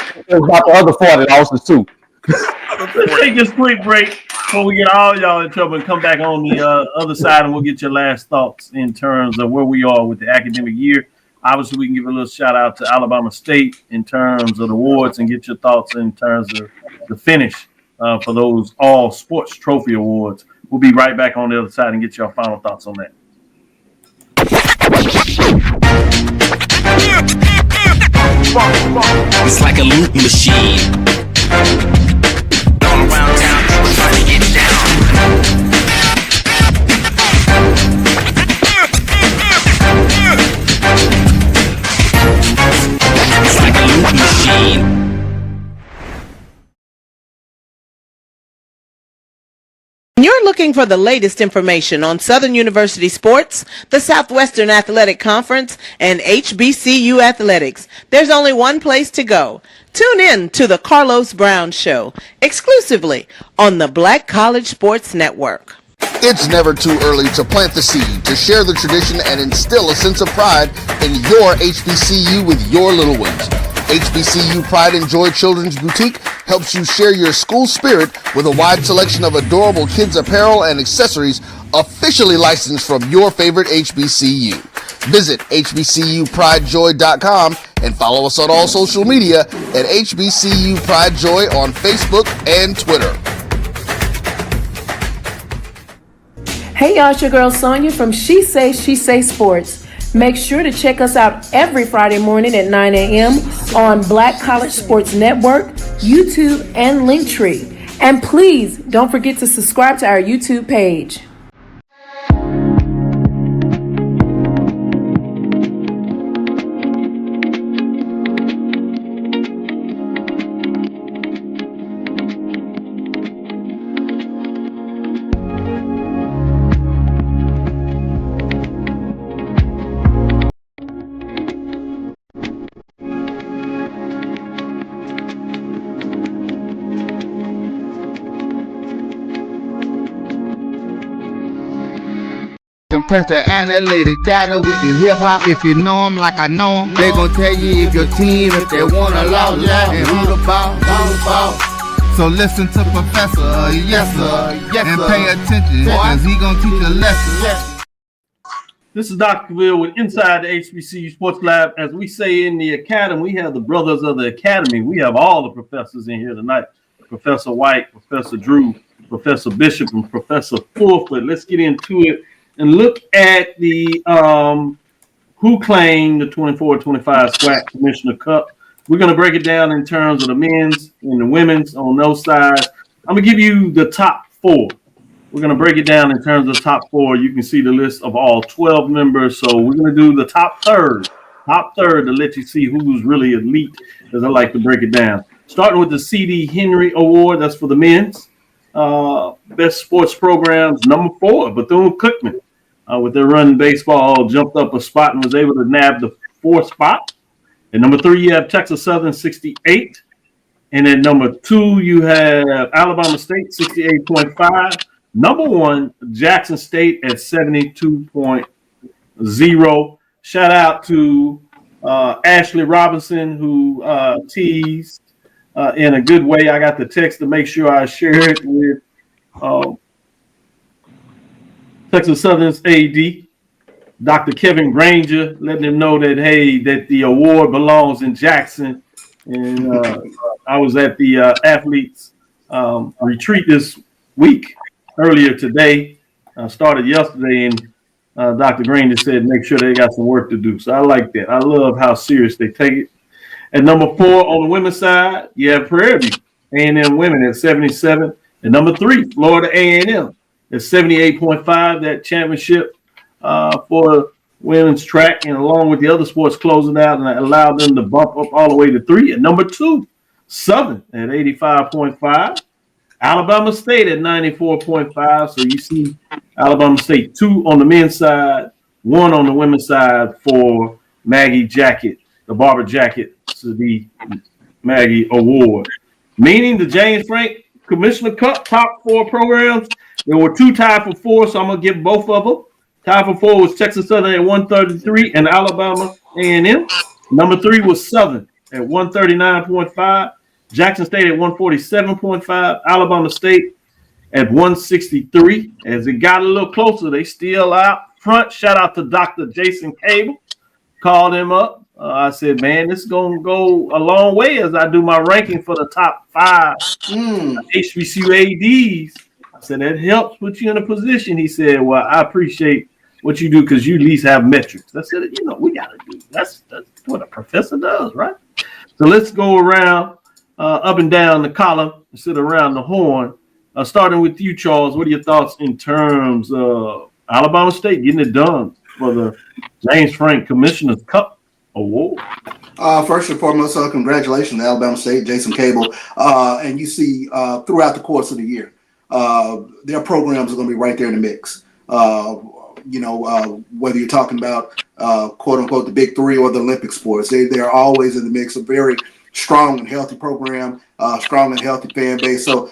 the other 40 losses too. Let's take this quick break before we get all y'all in trouble and come back on the other side, and we'll get your last thoughts in terms of where we are with the academic year. Obviously, we can give a little shout out to Alabama State in terms of the awards and get your thoughts in terms of the finish for those all sports trophy awards. We'll be right back on the other side and get your final thoughts on that. It's like a loop machine. All around town, people trying to get down. It's like a loop machine. You're looking for the latest information on Southern University sports, the Southwestern Athletic Conference, and HBCU athletics. There's only one place to go. Tune in to the Carlos Brown Show, exclusively on the Black College Sports Network. It's never too early to plant the seed, to share the tradition, and instill a sense of pride in your HBCU with your little ones. HBCU Pride and Joy Children's Boutique helps you share your school spirit with a wide selection of adorable kids apparel and accessories officially licensed from your favorite HBCU. Visit hbcupridejoy.com and follow us on all social media at HBCU Pride Joy on Facebook and Twitter. Hey y'all, it's your girl Sonia from She Say Sports. Make sure to check us out every Friday morning at 9 a.m. on Black College Sports Network, YouTube, and Linktree. And please don't forget to subscribe to our YouTube page. Compress the analytic data with the hip hop. If you know them like I know them, they gon' tell you if your team, if they wanna lose, and who the ball. So listen to Professor, yes sir, and pay attention, cause he gon' teach a lesson. This is Dr. Cavil with Inside the HBCU Sports Lab. As we say in the academy, we have the brothers of the academy. We have all the professors in here tonight. Professor White, Professor Drew, Professor Bishop, and Professor Fulford. Let's get into it and look at the who claimed the 24-25 SWAC Commissioner Cup. We're going to break it down in terms of the men's and the women's on those sides. I'm going to give you the top four. We're going to break it down in terms of the top four. You can see the list of all 12 members. So we're going to do the top third to let you see who's really elite, as I like to break it down. Starting with the C.D. Henry Award, that's for the men's. Best sports programs, number 4, Bethune-Cookman. With their run baseball, jumped up a spot and was able to nab the 4th spot. And number 3, you have Texas Southern, 68. And then number 2, you have Alabama State, 68.5. Number 1, Jackson State at 72.0. Shout out to Ashley Robinson, who teased in a good way. I got the text to make sure I share it with Texas Southern's AD, Dr. Kevin Granger, letting him know that, hey, that the award belongs in Jackson. And I was at the athletes retreat this week, earlier today. Started yesterday, and Dr. Granger said, make sure they got some work to do. So I like that. I love how serious they take it. At number 4 on the women's side, you have Prairie View A&M women at 77. And number 3, Florida A&M at 78.5. That championship for women's track, and along with the other sports closing out, and allowed them to bump up all the way to 3. And number 2, Southern at 85.5. Alabama State at 94.5. So you see Alabama State 2 on the men's side, 1 on the women's side for Maggie Jacket, the Barber Jacket, to the Maggie Award. Meaning the James Frank Commissioner Cup top 4 programs, there were 2 tied for 4, so I'm going to give both of them. Tied for 4 was Texas Southern at 133 and Alabama A&M. Number 3 was Southern at 139.5. Jackson State at 147.5. Alabama State at 163. As it got a little closer, they still out front. Shout out to Dr. Jason Cavil. Called him up. I said, man, this is going to go a long way as I do my ranking for the top 5 HBCU ADs. I said, that helps put you in a position. He said, well, I appreciate what you do because you at least have metrics. I said, you know, we got to do. That's what a professor does, right? So let's go around up and down the column and sit around the horn. Starting with you, Charles, what are your thoughts in terms of Alabama State getting it done for the James Frank Commissioner's Cup Award? First and foremost, congratulations to Alabama State, Jason Cable. And you see throughout the course of the year, their programs are going to be right there in the mix. Whether you're talking about quote unquote the big 3 or the Olympic sports, they're always in the mix. A very strong and healthy program, strong and healthy fan base. So,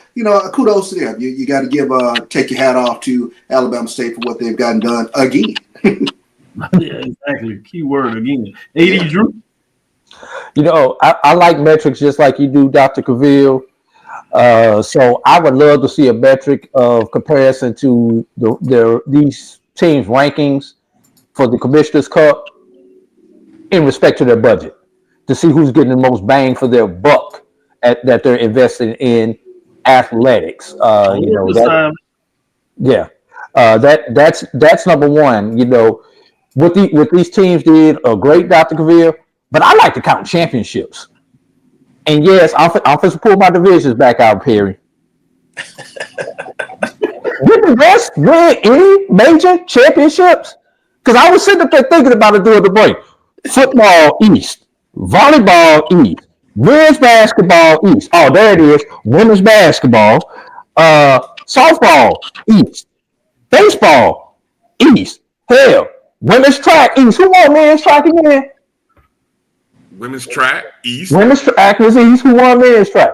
kudos to them. You got to take your hat off to Alabama State for what they've gotten done again. Yeah, exactly. Key word again. AD Drew. I like metrics just like you do, Dr. Cavil. So I would love to see a metric of comparison to these teams' rankings for the Commissioner's Cup in respect to their budget, to see who's getting the most bang for their buck that they're investing in athletics. That's number 1. What these teams did a great, Dr. Cavil, but I like to count championships. And yes, I'm supposed to pull my divisions back out, Perry. Did the West win any major championships? Because I was sitting up there thinking about it during the break. Football East, volleyball East, men's basketball East. Oh, there it is. Women's basketball, softball East, baseball East. Hell, women's track East. Who won men's track again? Women's track East. Women's track was East. Who won men's track?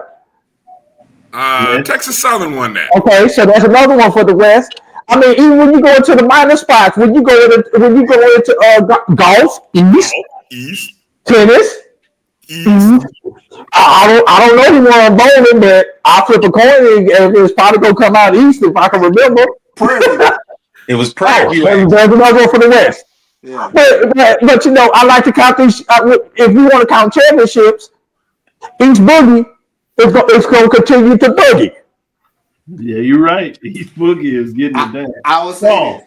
Texas Southern won that. Okay, so there's another one for the West. I mean, even when you go into the minor spots, when you go into golf, East, tennis, East. I don't know who won bowling, but I'll flip a coin and it's probably gonna come out East if I can remember. It was Prairie. There's another one for the West. Yeah. But I like to count these. If you want to count championships, East Boogie is going to continue to boogie. Yeah, you're right. East Boogie is getting it done. I will say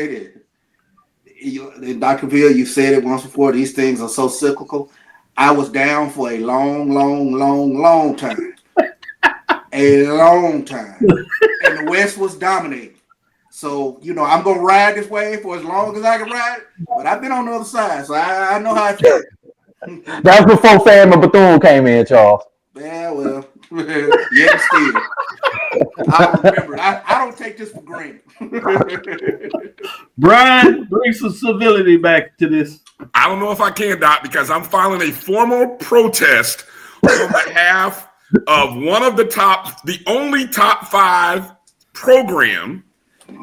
that. Dr. Ville, you said it once before. These things are so cyclical. I was down for a long time. A long time. And the West was dominating. So, I'm going to ride this wave for as long as I can ride it. But I've been on the other side, so I know how I feel. That was before Sam and Bethune came in, Charles. Yeah, well, yeah, still. I remember. I don't take this for granted. Bryan, bring some civility back to this. I don't know if I can, Doc, because I'm filing a formal protest on behalf of the only top 5 program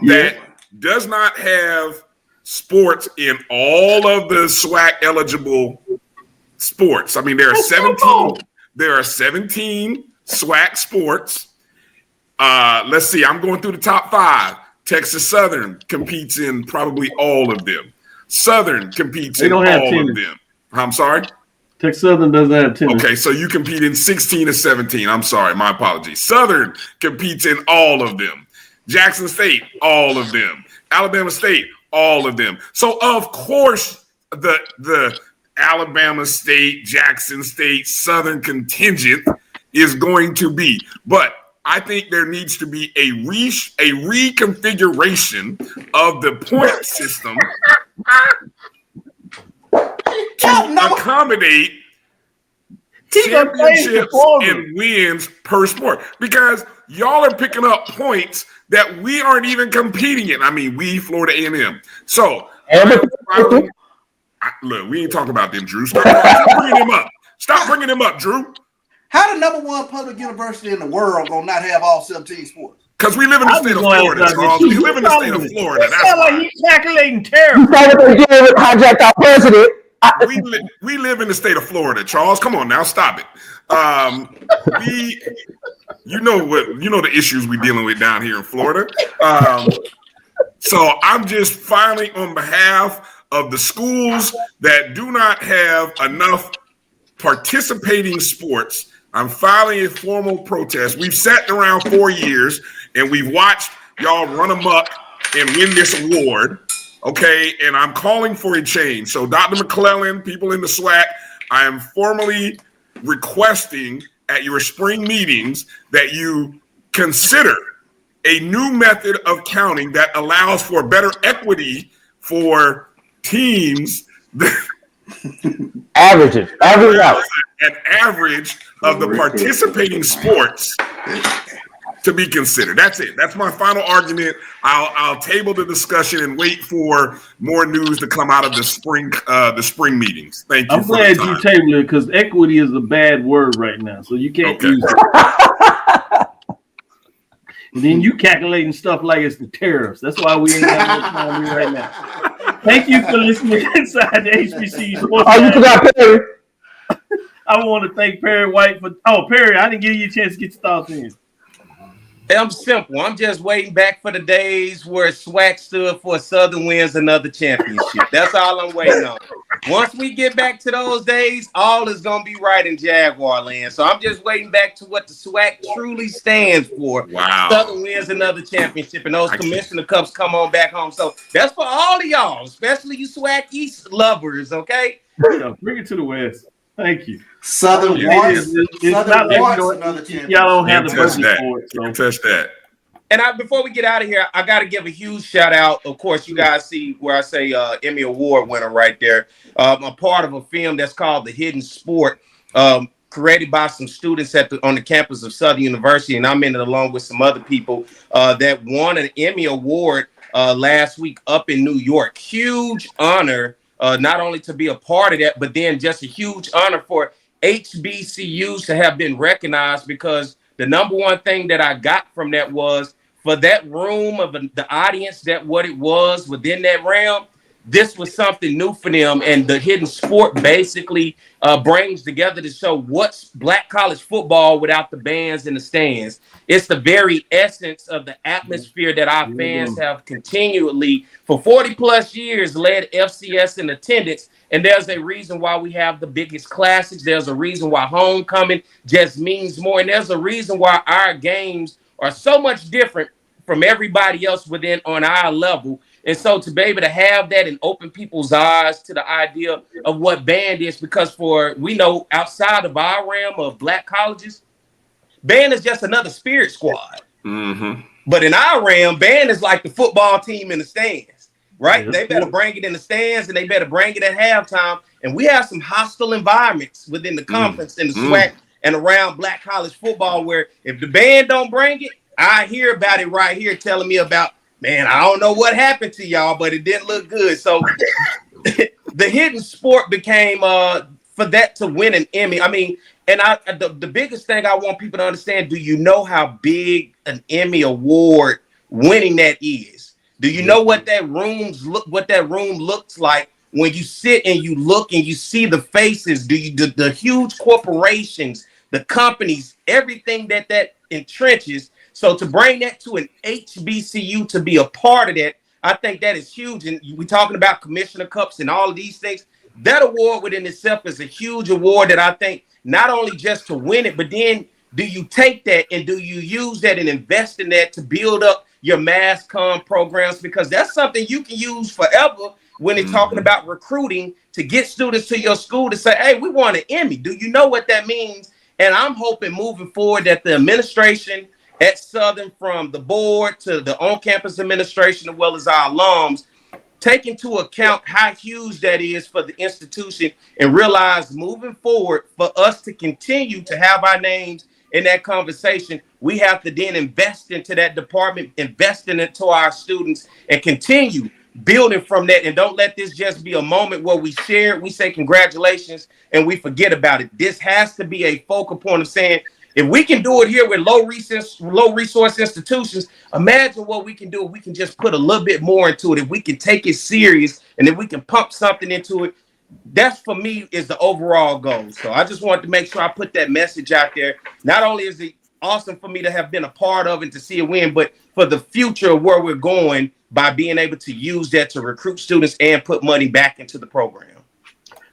that does not have sports in all of the SWAC eligible sports. I mean, there are 17. There are 17 SWAC sports. Let's see. I'm going through the top 5. Texas Southern competes in probably all of them. Southern competes in all of them. I'm sorry? Texas Southern doesn't have tennis. Okay, so you compete in 16 or 17. I'm sorry, my apologies. Southern competes in all of them. Jackson State, all of them. Alabama State, all of them. So, of course, the Alabama State, Jackson State, Southern contingent is going to be. But I think there needs to be a reconfiguration of the point system to accommodate championships and wins per sport. Because y'all are picking up points that we aren't even competing in. I mean, Florida A&M. So, look, we ain't talking about them, Drew. Stop bringing them up. Stop bringing them up, Drew. How the number 1 public university in the world gonna not have all 17 sports? Because we live in the state of Florida, Charles. We live in the state of Florida. That's sound like he's calculating tariffs. You thought they did hijacked our president. We live in the state of Florida, Charles. Come on now, stop it. You know the issues we're dealing with down here in Florida. So I'm just finally, on behalf of the schools that do not have enough participating sports, I'm filing a formal protest. We've sat around 4 years and we've watched y'all run amok and win this award. Okay, and I'm calling for a change. So, Dr. McClellan, people in the SWAC, I am formally requesting at your spring meetings that you consider a new method of counting that allows for better equity for teams. Average out. An average of the participating sports to be considered. That's it. That's my final argument. I'll table the discussion and wait for more news to come out of the spring meetings. Thank you. I'm glad you tabled it because equity is a bad word right now, so you can't use it. And then you calculating stuff like it's the tariffs. That's why we ain't got much money right now. Thank you for listening inside the HBCU Sports Lab. You forgot Perry. I want to thank Perry White for. Oh, Perry, I didn't give you a chance to get your thoughts in. I'm simple. I'm just waiting back for the days where SWAC stood for Southern wins another championship. That's all I'm waiting on. Once we get back to those days, all is going to be right in Jaguar land. So I'm just waiting back to what the SWAC truly stands for. Wow. Southern wins another championship, and those commissioner cups come on back home. So that's for all of y'all, especially you SWAC East lovers, okay? Yeah, bring it to the West. Thank you. Southern wants another championship. Y'all don't have the budget for it. So. Touch that. And before we get out of here, I got to give a huge shout out. Of course, you guys see where I say Emmy Award winner right there. I'm a part of a film that's called The Hidden Sport, created by some students on the campus of Southern University, and I'm in it along with some other people that won an Emmy Award last week up in New York. Huge honor, not only to be a part of that, but then just a huge honor for HBCUs to have been recognized, because the number one thing that I got from that was for that room of the audience, that what it was within that realm, this was something new for them. And the Hidden Sport basically brings together to show what's Black college football without the bands in the stands. It's the very essence of the atmosphere that our fans have continually for 40 plus years led FCS in attendance. And there's a reason why we have the biggest classics. There's a reason why homecoming just means more. And there's a reason why our games are so much different from everybody else on our level. And so to be able to have that and open people's eyes to the idea of what band is, because we know outside of our realm of Black colleges, band is just another spirit squad. Mm-hmm. But in our realm, band is like the football team in the stands, right? They better bring it in the stands and they better bring it at halftime. And we have some hostile environments within the conference and the SWAC and around Black college football where if the band don't bring it, I hear about it right here telling me about, man, I don't know what happened to y'all, but it didn't look good. So the Hidden Sport became for that to win an Emmy. I mean, And the biggest thing I want people to understand, do you know how big an Emmy award winning that is? Do you know what that room looks like when you sit and you look and you see the faces? The huge corporations, the companies, everything that entrenches. So to bring that to an HBCU to be a part of that, I think that is huge. And we're talking about commissioner cups and all of these things. That award within itself is a huge award that I think not only just to win it, but then do you take that and do you use that and invest in that to build up your mass comm programs? Because that's something you can use forever when they're talking about recruiting to get students to your school to say, hey, we want an Emmy. Do you know what that means? And I'm hoping moving forward that the administration at Southern, from the board to the on-campus administration, as well as our alums, take into account how huge that is for the institution and realize moving forward for us to continue to have our names in that conversation, we have to then invest into that department, invest into our students, and continue building from that. And don't let this just be a moment where we share, we say congratulations, and we forget about it. This has to be a focal point of saying, if we can do it here with low resource institutions, imagine what we can do if we can just put a little bit more into it. If we can take it serious and if we can pump something into it, that's for me is the overall goal. So I just wanted to make sure I put that message out there. Not only is it awesome for me to have been a part of and to see it win, but for the future of where we're going by being able to use that to recruit students and put money back into the program.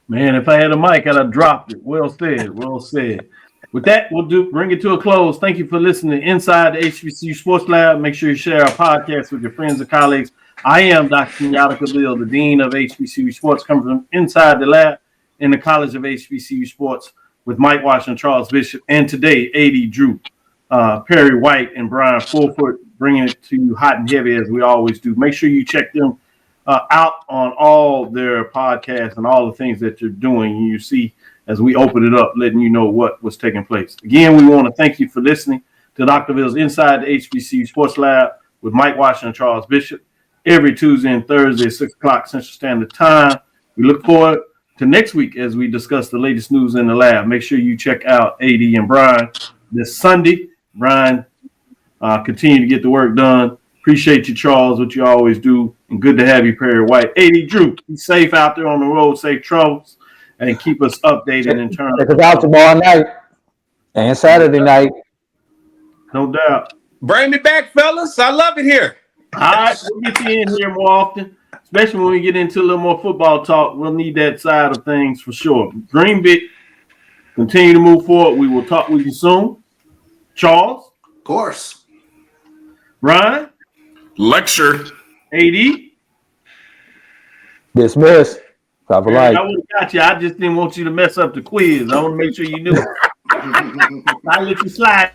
Man, if I had a mic, I'd have dropped it. Well said. Well said. With that, we'll bring it to a close. Thank you for listening to Inside the HBCU Sports Lab. Make sure you share our podcast with your friends and colleagues. I am Dr. Kenyatta, Cavil, the Dean of HBCU Sports, coming from inside the lab in the College of HBCU Sports with Mike Washington, Charles Bishop, and today, AD Drew, Perry White, and Bryan Fulford, bringing it to you hot and heavy as we always do. Make sure you check them out on all their podcasts and all the things that you're doing. You see as we open it up, letting you know what was taking place. Again, we want to thank you for listening to Dr. Ville's Inside the HBCU Sports Lab with Mike Washington and Charles Bishop every Tuesday and Thursday at 6 o'clock Central Standard Time. We look forward to next week as we discuss the latest news in the lab. Make sure you check out AD and Bryan this Sunday. Bryan, continue to get the work done. Appreciate you, Charles, what you always do. And good to have you, Perry White. AD Drew, be safe out there on the road, safe travels. And keep us updated in terms of out tomorrow night and Saturday night. No doubt. Bring me back, fellas. I love it here. All right, we'll get you in here more often, especially when we get into a little more football talk. We'll need that side of things for sure. Green Bit, continue to move forward. We will talk with you soon. Charles? Of course. Bryan? Lecture. AD? Dismiss. I would have got you. I just didn't want you to mess up the quiz. I want to make sure you knew. I let you slide.